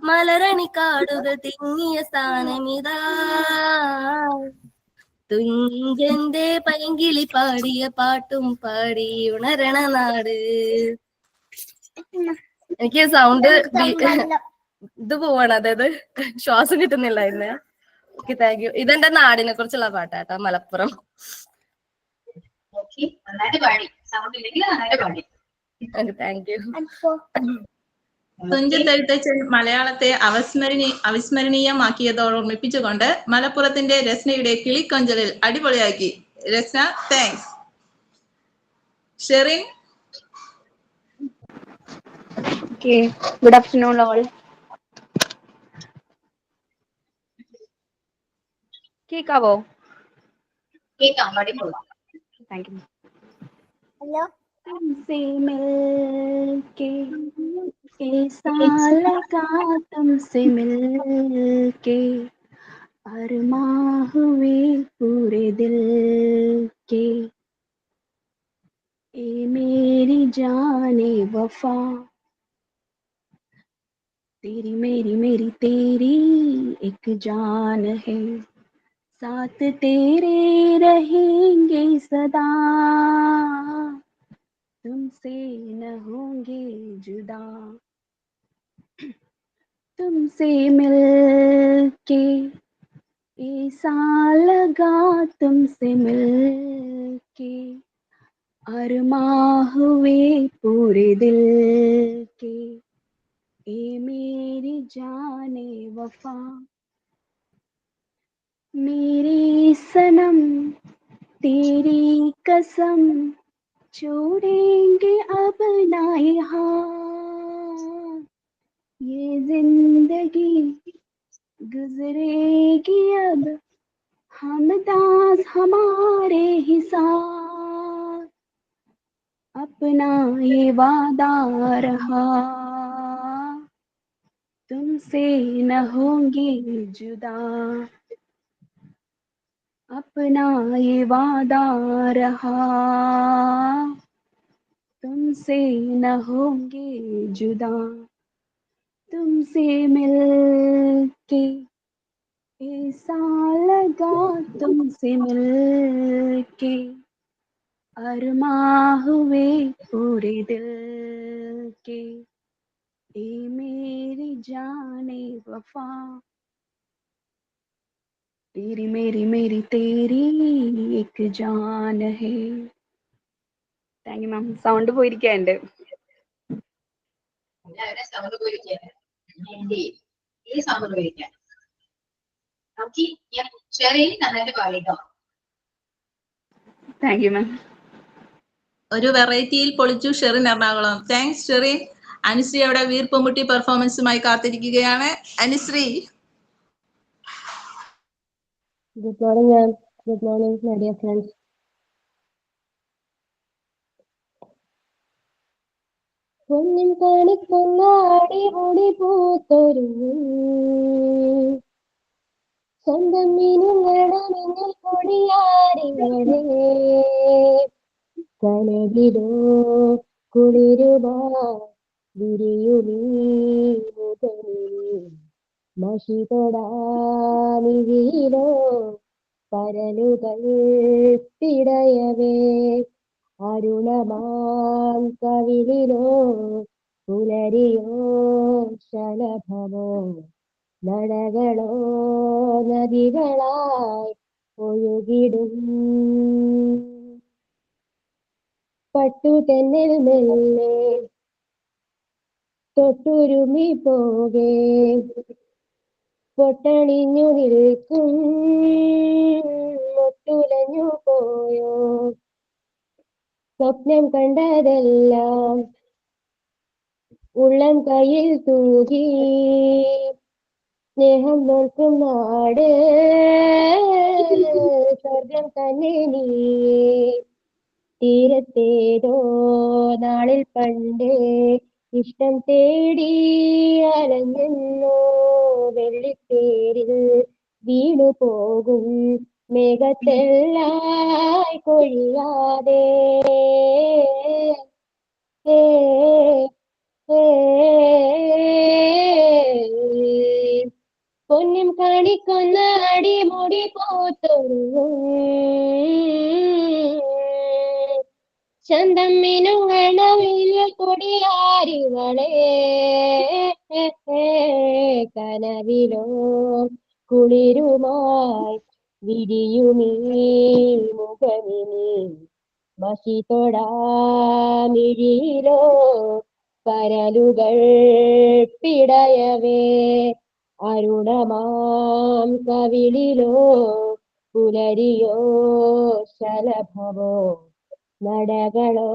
മലരണിക്കാടുകൾ തിങ്ങിയ സ്ഥാനമിതാ, തുഞ്ചന്റെ പൈങ്കിളി പാടിയ പാട്ടും പാടി ഉണരണ നാട്. എനിക്ക് സൗണ്ട് ഇത് പോവാണ്, അതായത് ശ്വാസം കിട്ടുന്നില്ലായിരുന്നേ. Okay, thank U. ഇതെന്റെ നാടിനെ കുറിച്ചുള്ള പാട്ടാട്ടോ, മലപ്പുറം. നന്നായിട്ട് പാടി, സൗണ്ട് ഇല്ലെങ്കിൽ നന്നായിട്ട് പാടി. Thank you. തുഞ്ചത്തെഴുത്തച്ഛൻ മലയാളത്തെ അവിസ്മരണീയമാക്കിയതോടൊന്നിപ്പിച്ചുകൊണ്ട് മലപ്പുറത്തിന്റെ രസ്നയുടെ കിളിക്കൊഞ്ചലിൽ അടിപൊളിയാക്കി. Rasna, thanks. Sherin. Okay, good afternoon all. കേക്കാവോ? കേൾക്കാം, പാടിക്കൊള്ളാം. Thank you. हेलो, तुमसे मिलके ऐसा लगा, तुमसे मिलके अरमां हुए पूरे दिल के, ए मेरी जाने वफा, तेरी मेरी मेरी तेरी एक जान है, साथ तेरे रहेंगे सदा, तुमसे न होंगे जुदा, तुमसे मिलके ऐसा लगा, तुमसे मिलके अरमां हुए पूरे दिल के, ए मेरी जाने वफा, मेरी सनम तेरी कसम, छोड़ेंगे अब ना यहाँ, ये जिंदगी गुजरेगी अब हमदास हमारे ही साथ, अपना ये वादा रहा, तुमसे न होंगे जुदा, अपना ये वादा रहा, तुमसे न होंगे जुदा, तुमसे मिलके ऐसा लगा, तुमसे मिलके अरमां हुए पूरे दिल के, ए मेरी जाने वफा, तेरी मेरी मेरी तेरी एक जान है. Thank you ma'am. സൗണ്ട് പോയിരിക്കാണ്ട്. എല്ലാവരും സൗണ്ട് പോയിരിക്കുകയാണ്. ഈ സൗണ്ട് പോയിരിക്കാൻ നോക്കി. ഷെറിൻ നന്നായിട്ട് പാടിട്ടോ. താങ്ക് യു മാം. ഒരു വെറൈറ്റിയിൽ പൊളിച്ചു ഷെറിൻ എറണാകുളം. താങ്ക്സ് ഷെറിൻ. അനുശ്രീ അവിടെ വീർപ്പുമുട്ടി പെർഫോമൻസുമായി കാത്തിരിക്കുകയാണ്. Anusree. Good morning ma'am. Good morning my dear friends. പൊന്നിൻ കണിക്കൊന്നാടി മുടി പൂത്തൊരു സ്വന്തം മീനുകളടമിന്നൽ കൊടിയാരിങ്ങളെ കനവിലോ കുളിരുമാ വിരിയുമീ മുതലിൽ മഷി തൊടാനിഴിയിലോ പരലുകൾ പിടയവേ അരുണമാം കവിളിലോ പുലരിയോ ശലഭമോ നടകളോ നദികളായി ഒഴുകിടും പട്ടുതെന്നൽ മെല്ലെ തൊട്ടുരുമി പോകെ പൊട്ടണിഞ്ഞു നിൽക്കും ഒട്ടുലഞ്ഞു പോയോ സ്വപ്നം കണ്ടതെല്ലാം ഉള്ളം കയ്യിൽ തൂകി സ്നേഹം നോക്കും നാട് സ്വർഗം തന്നെ നീ തീരത്തേതോ നാളിൽ പണ്ടേ ഇഷ്ടം തേടി അലഞ്ഞെന്നോ വെള്ളിത്തേരിൽ വീണു പോകും മേഘത്തെല്ലായി കൊഴിയാതെ ഏ പൊന്നും കാണിക്കൊന്ന അടിമുടി പോത്തൊരു ചന്തം മിനുങ്ങണവിൽ കൊടിയാരിവളെ കനവിലോ കുളിരുമായി വിരിയുമീ മുഖമിനി മഷി തൊടാമിഴിയിലോ പരലുകൾ പിടയവേ അരുണമാം കവിളിലോ പുലരിയോ ശലഭമോ നടകളോ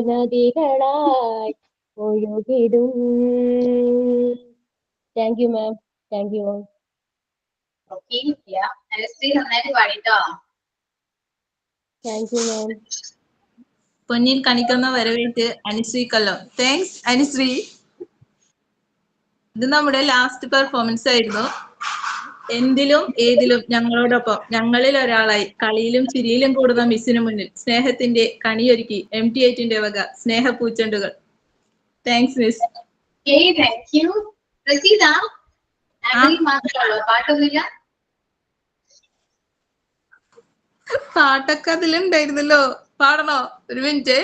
നദികളായി ഒഴുകിടും. Thank you ma'am. Thank you. Okay Anusree നന്നായിട്ട് പാടിട്ടോ. Thank you ma'am. പൊന്നിൻ കണിക്കുന്ന വരവേറ്റ് അനുശ്രീ കൊല്ലം. താങ്ക്സ് അനുശ്രീ. ഇത് നമ്മുടെ ലാസ്റ്റ് പെർഫോമൻസ് ആയിരുന്നു. എന്തിലും ഏതിലും ഞങ്ങളോടൊപ്പം ഞങ്ങളിൽ ഒരാളായി കളിയിലും ചിരിയിലും കൂടുന്ന മിസ്സിനു മുന്നിൽ സ്നേഹത്തിന്റെ കണിയൊരുക്കി MT8 വക സ്നേഹപ്പൂച്ചെണ്ടുകൾ. Thanks miss. Thank you. Praseetha മാത്രമല്ലോ പാട്ടൊന്നുമില്ല? പാട്ടൊക്കെ അതിലുണ്ടായിരുന്നല്ലോ. പാടണോ? ഒരു മിനിറ്റ്.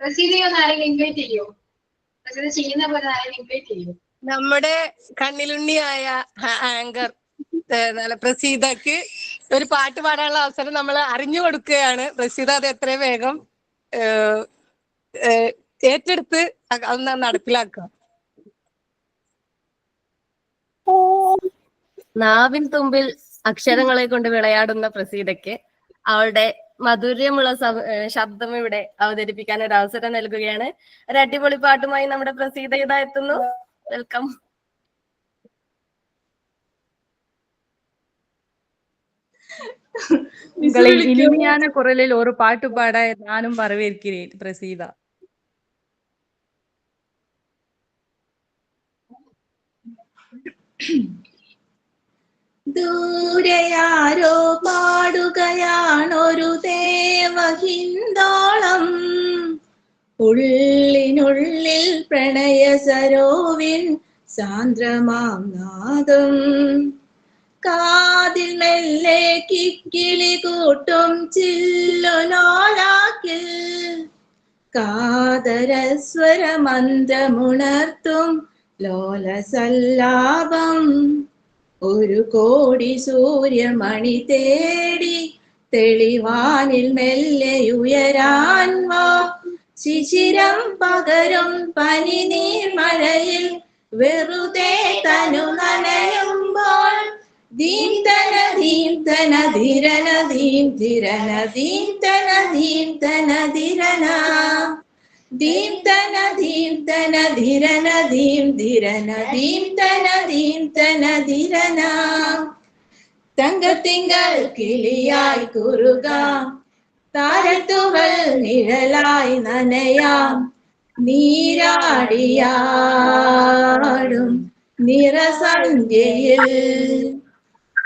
പ്രസീതയോ ആരെങ്കിലും ഇൻവൈറ്റ് ചെയ്യോ? പ്രസീത ചെയ്യുന്ന പോലെ ആരെങ്കിലും ഇൻവൈറ്റ് ചെയ്യോ? നമ്മുടെ കണ്ണിലുണ്ണിയായ ആങ്കർ പ്രസീതക്ക് ഒരു പാട്ട് പാടാനുള്ള അവസരം നമ്മൾ അറിഞ്ഞു കൊടുക്കുകയാണ്. പ്രസീത അത് എത്രയും വേഗം ഏറ്റെടുത്ത് അത് നടപ്പിലാക്കുക. നാവിൻ തുമ്പിൽ അക്ഷരങ്ങളെ കൊണ്ട് വിളയാടുന്ന പ്രസീതയ്ക്ക് അവളുടെ മധുര്യമുള്ള ശബ്ദം ഇവിടെ അവതരിപ്പിക്കാൻ ഒരു അവസരം നൽകുകയാണ്. ഒരു അടിപൊളി പാട്ടുമായി നമ്മുടെ പ്രസീത ഇതാ എത്തുന്നു. വെൽക്കം. உங்களின் இனிமையான குரலில் ஒரு பாட்டு பாட நானும் வரவேற்கிறேன் பிரசீதா. ദൂരെയാരോ പാടുകയാണൊരു ദേവഹിന്ദോളം. ഉള്ളിനുള്ളിൽ പ്രണയ സരോവിൻ സാന്ദ്രമാം നാദം. കാതിൽ മെല്ലെ കിക്കിളി കൂട്ടും ചില്ലുലോലാക്കിൽ കാതരസ്വര മന്ത്രമുണർത്തും ലോലസല്ലാപം. ഒരു കോടി സൂര്യമണി തേടി തെളിവാനിൽ മെല്ലെ ഉയരാൻ വാ. ശിശിരം പകരും പനിനീർ മഴയിൽ വെറുതെ തനു നനയുമ്പോൾ ദീം തന ധീം തന ധിരന ധീം ധിരന ധീം തന ധീം തന ധിരന ധീം തന ധീം തന ധിരന ധീം ധിരന ധീം തന ധീം തന ധിരന. തങ്കത്തിങ്കൾ കിളിയായി കുറുകാം, താരത്തുകൾ നിഴലായി നനയാം. നീരാടിയാടും നിറസന്ധ്യയിൽ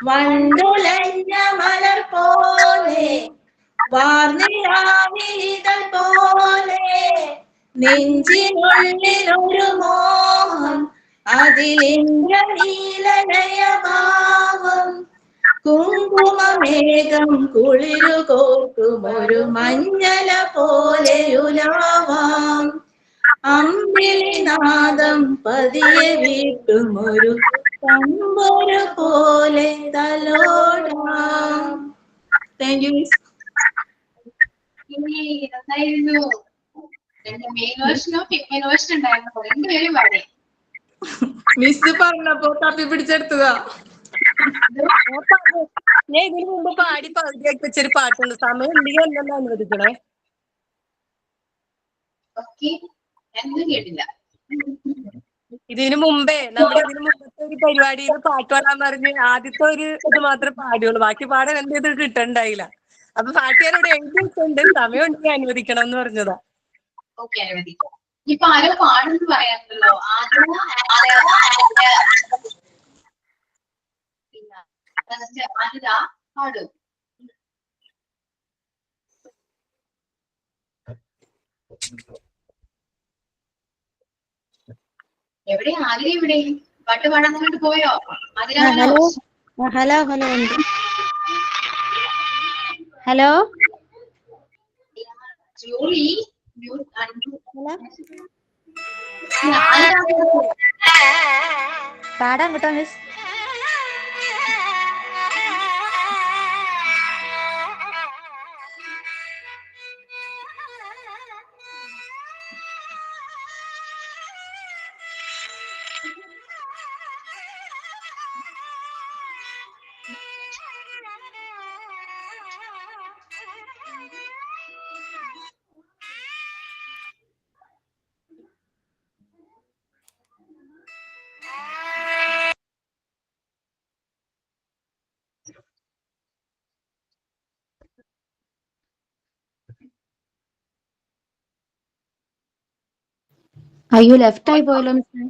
വണ്ടുലഞ്ഞ മലർ പോലെ വാർന്നിലാവിതൾ പോലെ നെഞ്ചിനുള്ളിൽ ഒരു മോഹം അതിലിന്ദ്രനീലലയഭാവം കുങ്കുമമേഘം കുളിരു കോർക്കും ഒരു മഞ്ഞല പോലെയുലാവാം അമ്പിളിനാദം പതിയെ വീട്ടും ഒരു തമ്പുരു പോലെ തലോടാം. Thank you miss. നന്നായിരുന്നു. രണ്ട് മെയിൻ വേർഷനോ ഫിമെയിൽ വേർഷൻ ഉണ്ടായിരുന്നു. രണ്ടുപേരും പാടി. മിസ് പറഞ്ഞപ്പോ തപ്പി പിടിച്ചെടുത്തതാ. ഞാൻ ഇതിനു മുമ്പ് പാടി പകുതിയാക്കി വെച്ചൊരു പാട്ടുണ്ട്. സമയം ഉണ്ടെങ്കിൽ എന്നെ അനുവദിക്കണേ. ഞാനൊന്നും കേട്ടില്ല. ഇതിനു മുമ്പേ നമ്മുടെ ഇതിനു മുമ്പത്തെ ഒരു പരിപാടിയിൽ പാട്ട് പാടാൻ പറഞ്ഞ് ആദ്യത്തെ ഒരു ഇത് മാത്രമേ പാടിയുള്ളൂ. ബാക്കി പാടാൻ എന്ത് ചെയ്ത് കിട്ടണ്ടായില്ല. അപ്പൊ പാട്ടുകാരോട് എഴുതി വെച്ചുണ്ട് സമയം ഉണ്ടെങ്കിൽ അനുവദിക്കണം എന്ന് പറഞ്ഞതാ. ഓക്കെ, അനുവദിക്കാം. ഇപ്പൊ ആരോ പാടുന്നു പറയാറുണ്ടല്ലോ. ആദ്യ പാടും. എവിടെ ആതിര? ഇവിടെ പാട്ട് പാടാൻ അങ്ങോട്ട് പോയോ? Athira hello hello hello hello ജോലി പാടാൻ കേട്ടോ മിസ്. അയ്യോ, ലെഫ്റ്റ് ആയി പോയല്ലോ മിസ്.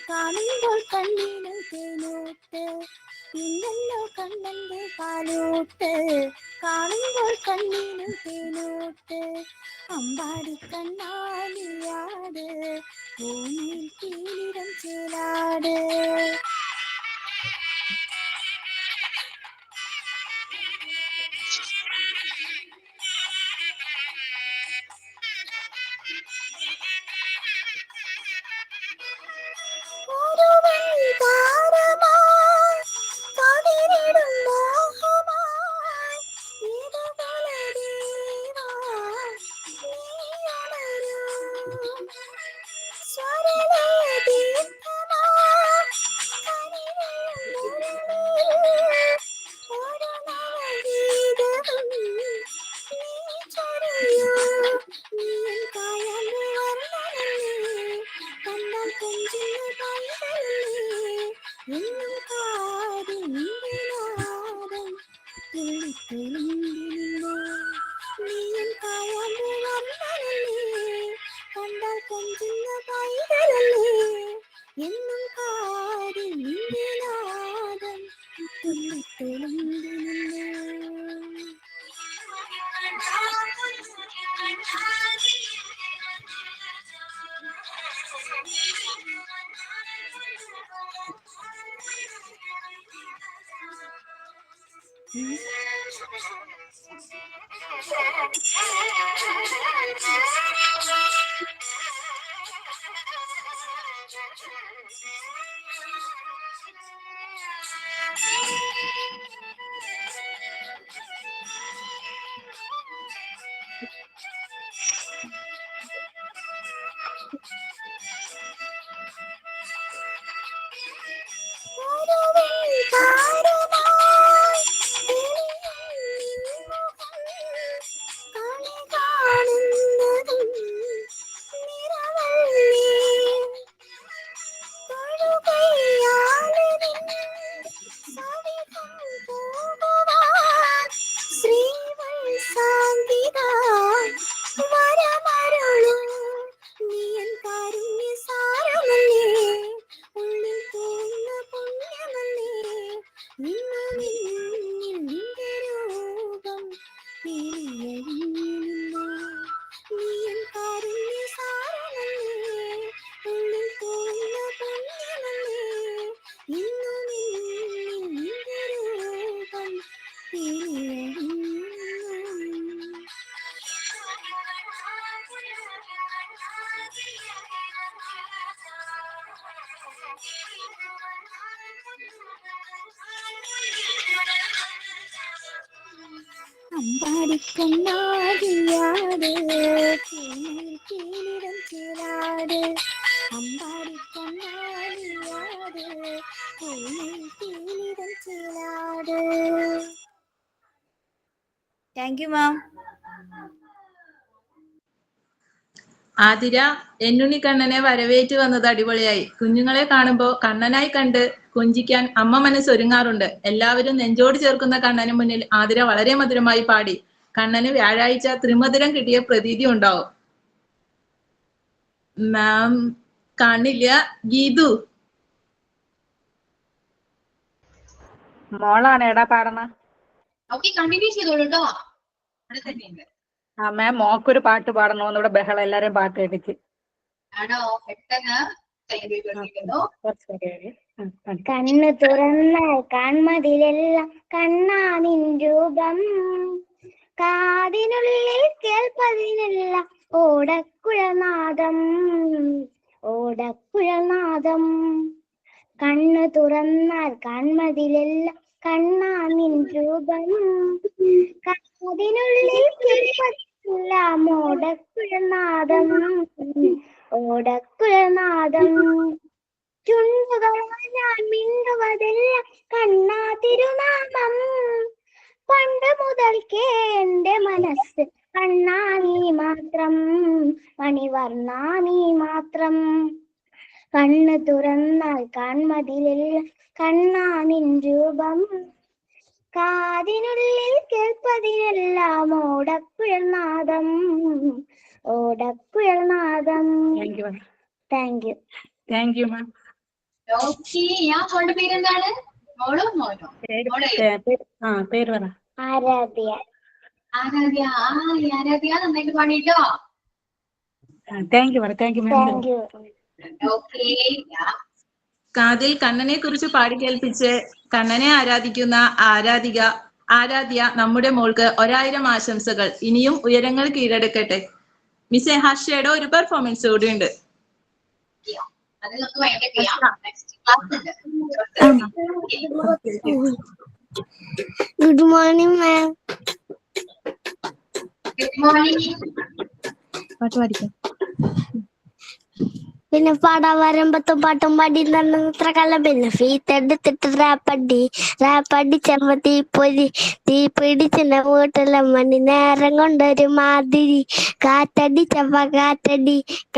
കാണുമ്പോൾ കണ്ണിന് തേനോട്ട് ഇന്നല്ലോ കണ്ണന്റെ പാലോട്ട് കാണുമ്പോൾ കണ്ണിന് തേനോട്ട് അമ്പാടി കണ്ണാലിയാട് ഭൂമിയിൽ തീരം ചേലാട്. കണ്ടാൽ കൊഞ്ചുന്ന പൈതലല്ലേ എന്നും അമ്പാടിക്കണ്ണാടിയാട് കീഴിടം ചേരാട് അമ്പാടിക്കണ്ണാടിയാട് കീഴിടം ചേരാട്. Thank you ma'am. ആതിര എന്നുണ്ണി കണ്ണനെ വരവേറ്റ് വന്നത് അടിപൊളിയായി. കുഞ്ഞുങ്ങളെ കാണുമ്പോൾ കണ്ണനായി കണ്ട് കൊഞ്ചിക്കാൻ അമ്മ മനസ്സൊരുങ്ങാറുണ്ട്. എല്ലാവരും നെഞ്ചോട് ചേർക്കുന്ന കണ്ണന് മുന്നിൽ ആതിര വളരെ മധുരമായി പാടി. കണ്ണന് വ്യാഴാഴ്ച ത്രിമധുരം കിട്ടിയ പ്രതീതി ഉണ്ടാവും. മാം കാണില്ല. ഗീതു മോളാണ് എടാ പാടണ. ഓക്കെ, കണ്ടിന്യൂ ചെയ്തോളൂ കേട്ടോ. അവിടെ തന്നെയുണ്ട്. ആ മാം മോക്കൊരു പാട്ട് പാടണോന്ന് ഇവിടെ ബഹളം, എല്ലാരും പാട്ട് കേട്ടിച്ച്. ആണോ? പെട്ടെന്ന് ചെയ്തിരിക്കുന്നു. കണ്ണു തുറന്നാൽ കാൺമതിലെല്ലാം കണ്ണാനിൻ രൂപം, കാതിനുള്ളിൽ കേൾപ്പതിനെല്ലാം ഓടക്കുഴനാദം ഓടക്കുഴനാദം. കണ്ണു തുറന്നാൽ കാൺമതിലെല്ലാം കണ്ണാനിൻ രൂപം, കാതിനുള്ളിൽ കേൾപ്പതിനെല്ലാം ഓടക്കുഴനാദം ഓടക്കുഴനാദം. ചുണ്ടുകളാൽ ഞാൻ മിണ്ടുവതെല്ലാം കണ്ണാ തിരുനാമം, പണ്ട് മുതൽക്കേ എന്റെ മനസ്സ് കണ്ണാ നീ മാത്രം, മണിവർണ്ണാ നീ മാത്രം. കണ്ണു തുറന്നാൽ കാൺമതിലെല്ലാം കണ്ണാ നിൻ രൂപം, കാതിനുള്ളിൽ കേൾപ്പതിനെല്ലാം ഓടക്കുഴൽനാദം ഓടക്കുഴൽനാദം. Thank you. Thank you ma'am. Okay, ആ മോളുടെ പേരെന്താണ്? മോളോ മോനോ? പേര് പറ. ആരാധ്യ. ആരാധ്യ. ആരാധ്യ നന്നായിട്ട് പാടിട്ടോ. താങ്ക് യു പറ. Thank you ma'am. Thank you. Okay. കാതിൽ കണ്ണനെ കുറിച്ച് പാടി കേൾപ്പിച്ച് കണ്ണനെ ആരാധിക്കുന്ന ആരാധ്യ നമ്മുടെ മോൾക്ക് 1000 ആശംസകൾ. ഇനിയും ഉയരങ്ങൾ കീഴടക്കട്ടെ. മിസ് ഹർഷയുടെ ഒരു പെർഫോമൻസ് കൂടി ഉണ്ട്. അത് നമുക്ക് വേണ്ടി ചെയ്യാം. നെക്സ്റ്റ് ക്ലാസ് ഉണ്ട്. Good morning ma'am. Good morning. പാട്ട് പാടിക്കാം. പിന്നെ പാടാൻ വരുമ്പത്തും പാട്ടും പാടി നടന്നത്ര കാലം പിന്നെ ഫീത്തെടുത്തിട്ട് റാപ്പടി ചെമ്മ തീ പിടിച്ചെന്റെ വീട്ടിലെ മണി നേരം കൊണ്ടൊരു മാതിരി കാറ്റടി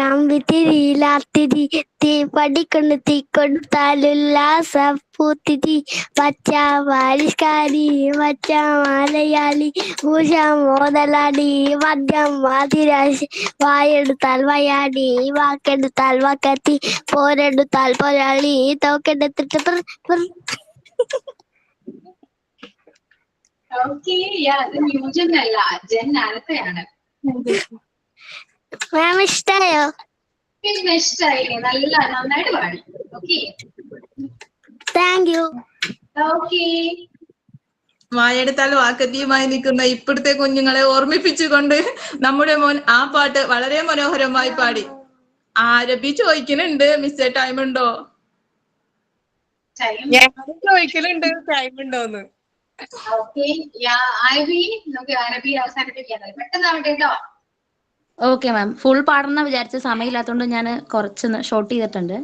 കമ്പി തിരിയിലാത്തിരി തീ പഠിക്കൊണ്ട് തീ കൊടുത്താലുല്ലാസ പൂത്തിരി പച്ച പരിഷ്കാരി പച്ച മലയാളി ഭൂഷ മോതലാടി മദ്യം മാതിരാശി വായെടുത്താൽ വയാടി വാക്കെടുത്താൽ വക്കത്തി പോരെടുത്താൽ പോരാളി തോക്കെടുത്തിട്ട് മാം ഇഷ്ടായോ? പിന്നെ ഇഷ്ടായില്ലേ? നന്നായിട്ട് പാടി. Okay, thank you. ഓക്കെ. വായെടുത്താൽ വാക്കത്തിയുമായി നിൽക്കുന്ന ഇപ്പോഴത്തെ കുഞ്ഞുങ്ങളെ ഓർമ്മിപ്പിച്ചുകൊണ്ട് നമ്മുടെ മോൻ ആ പാട്ട് വളരെ മനോഹരമായി പാടി. ആരബി ചോദിക്കുന്നുണ്ട്, മിസ്സേ ടൈം ഉണ്ടോ? ഞാനും ചോദിക്കലുണ്ട് ടൈം ഉണ്ടോന്ന്. ഓക്കെ മാം, ഫുൾ പാടണം വിചാരിച്ച സമയമില്ലാത്തതുകൊണ്ട് ഞാൻ കുറച്ച് ഷോർട്ട് ചെയ്തിട്ടുണ്ട്.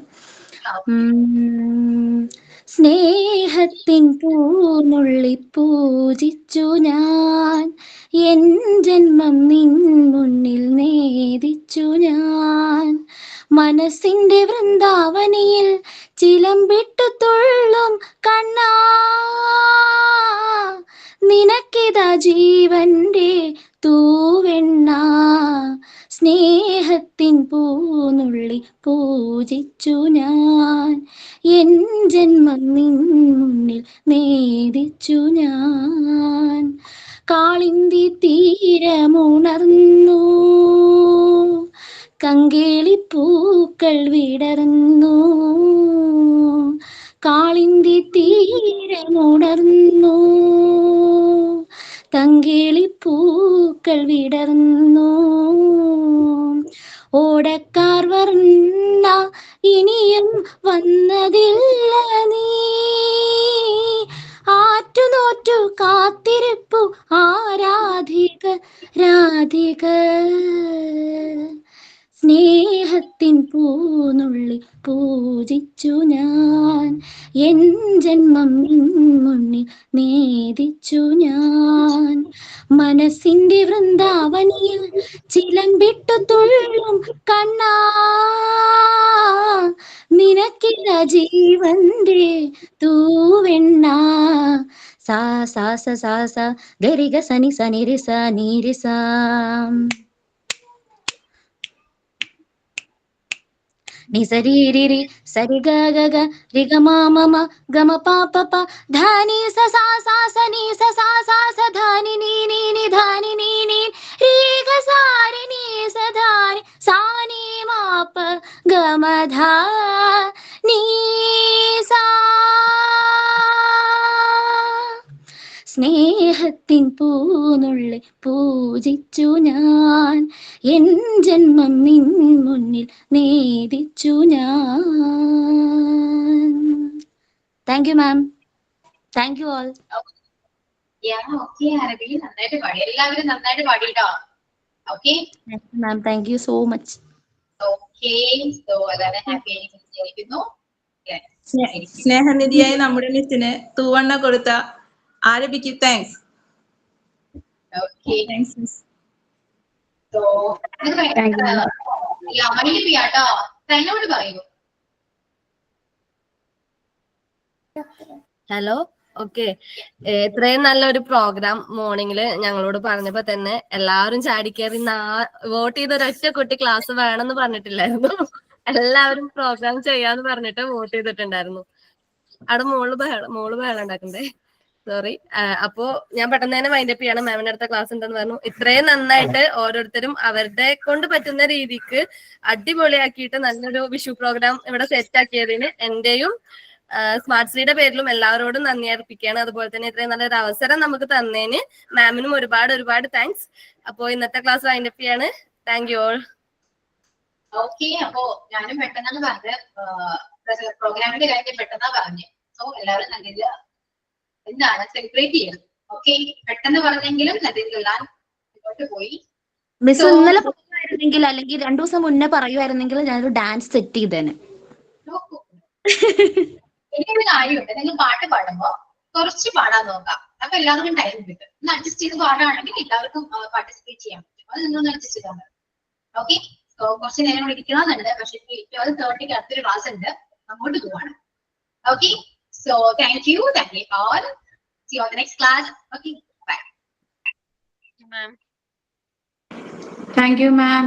സ്നേഹത്തിൻ പൂനുള്ളി പൂജിച്ചു ഞാൻ, എൻ ജന്മം നിൻ മുന്നിൽ നേദിച്ചു ഞാൻ. മനസ്സിന്റെ വൃന്ദാവനിയിൽ ചിലമ്പിട്ടു തുള്ളും കണ്ണാ, നിനക്കിതാ ജീവന്റെ തൂവെണ്ണ. സ്നേഹത്തിൻ പൂനുള്ളി പൂജിച്ചു ഞാൻ, എൻ ജന്മം നിൻ മുന്നിൽ നേദിച്ചു ഞാൻ. കാളിന്തി തീരമുണർന്നു, കങ്കേളിപ്പൂക്കൾ വിടർന്നു. കാളിന്തി തീരമുണർന്നു, കങ്കേളിപ്പൂക്കൾ വിടർന്നു. ഓടക്കാർ വർണ്ണ ഇനിയും വന്നതില്ല നീ, ആറ്റുനോറ്റു കാത്തിരിപ്പു ആരാധിക രാധിക. സ്നേഹത്തിൻ പൂനുള്ളി പൂജിച്ചു ഞാൻ, എൻ ജന്മം നിൻ മുന്നിൽ നേദിച്ചു ഞാൻ. മനസ്സിന്റെ വൃന്ദാവനിയിൽ ചിലമ്പിട്ടു തുള്ളും കണ്ണാ, നിനക്കില്ല ജീവന്റെ തൂവെണ്ണ. സാ സാ സ സാ സ ഗരിക സനി സനി സ നീരി സ. നി സരി രി രി സരി ഗ ഗ ഗ രി ഗ മ മ മ ഗ മ പ പ പ ധാനി സ സാ സാ സ നി സ സാ സാ സ ധാനി നി നി നി ധാനി നി നി രി ഗ സാ രി നി സ ധാനി സാ നി മ പ ഗ മ ധ നി സാ. സ്നേഹത്തിൻ പൂനുള്ളി പൂജിച്ചു ഞാൻ, എൻ ജന്മം നിൻ മുന്നിൽ നേദിച്ചു ഞാൻ. Thank you ma'am, thank you all. നന്നായിട്ട് പാടി, എല്ലാവരും നന്നായിട്ട് പാടിട്ടോ. Okay ma'am, thank you so much. Okay, so വളരെ ഹാപ്പി ആയിരിക്കുന്നു. സ്നേഹനിധിയായി നമ്മുടെ മിസ്സിന് തൂവണ്ണ കൊടുത്ത ആരബിക്ക് thanks. Okay, thanks miss. So യാട്ടോ തന്നോട് പറയൂ. Hello, okay. ഇത്രയും നല്ലൊരു പ്രോഗ്രാം മോർണിംഗില് ഞങ്ങളോട് പറഞ്ഞപ്പോ തന്നെ എല്ലാവരും ചാടിക്കേറി വോട്ട് ചെയ്ത ഒരൊറ്റ കുട്ടി ക്ലാസ് വേണമെന്ന് പറഞ്ഞിട്ടില്ലായിരുന്നു. എല്ലാവരും പ്രോഗ്രാം ചെയ്യാന്ന് പറഞ്ഞിട്ട് വോട്ട് ചെയ്തിട്ടുണ്ടായിരുന്നു. അവിടെ മോള് ബഹളം ഉണ്ടാക്കണ്ടേ, സോറി. അപ്പോ ഞാൻ പെട്ടെന്ന് തന്നെ മൈൻഡപ്പ് ചെയ്യണം, മാമിന്റെ അടുത്ത ക്ലാസ് ഉണ്ടെന്ന് പറഞ്ഞു. ഇത്രയും നന്നായിട്ട് ഓരോരുത്തരും അവരുടെ കൊണ്ട് പറ്റുന്ന രീതിക്ക് അടിപൊളിയാക്കിയിട്ട് നല്ലൊരു വിഷു പ്രോഗ്രാം ഇവിടെ സെറ്റ് ആക്കിയതിന് എന്റെയും സ്മാർട്ട് ശ്രീയുടെ പേരിലും എല്ലാവരോടും നന്ദി അർപ്പിക്കുകയാണ്. അതുപോലെ തന്നെ ഇത്രയും നല്ലൊരു അവസരം നമുക്ക് തന്നതിന് മാമിനും ഒരുപാട് താങ്ക്സ്. അപ്പോ ഇന്നത്തെ ക്ലാസ് വൈൻഡപ്പ് ചെയ്യാണ്. Thank you all. ഓക്കെ, അപ്പോ ഞാനും പെട്ടെന്നാണ് പറഞ്ഞത്, പ്രോഗ്രാമിന്റെ കാര്യം പെട്ടെന്നാ പറഞ്ഞു. സോ എല്ലാവരും നല്ല എന്താണ് സെലിബ്രേറ്റ് ചെയ്യണം. ഓക്കെ, പെട്ടെന്ന് പറഞ്ഞെങ്കിലും നല്ലതിലെല്ലാം മുന്നോട്ട് പോയി. മിസ് ഇന്നലെ പറയുമായിരുന്നെങ്കിൽ അല്ലെങ്കിൽ 2 ദിവസം മുന്നേ പറയുമായിരുന്നെങ്കിൽ ഞാനൊരു ഡാൻസ് സെറ്റ് ചെയ്തേനെ. എനിക്കൊരു കാര്യമുണ്ട്, നിങ്ങൾ പാട്ട് പാടുമ്പോ കുറച്ച് പാടാൻ നോക്കാം, അപ്പൊ എല്ലാവർക്കും ടൈം കിട്ടും. ഒന്ന് അഡ്ജസ്റ്റ് ചെയ്ത് പാടുകയാണെങ്കിൽ എല്ലാവർക്കും പാർട്ടിസിപ്പേറ്റ് ചെയ്യാൻ പറ്റും. അത് നിങ്ങളൊന്ന് അഡ്ജസ്റ്റ് ചെയ്താൽ മതി. ഓക്കെ, സോ കുറച്ച് നേരം കൂടി ഇരിക്കണമെന്നുണ്ട്, പക്ഷെ 12:30 അടുത്തൊരു ക്ലാസ് ഉണ്ട്, അങ്ങോട്ട് പോവാണ്. Okay, so thank you all. See you on the next class. Okay, bye. Thank you, ma'am.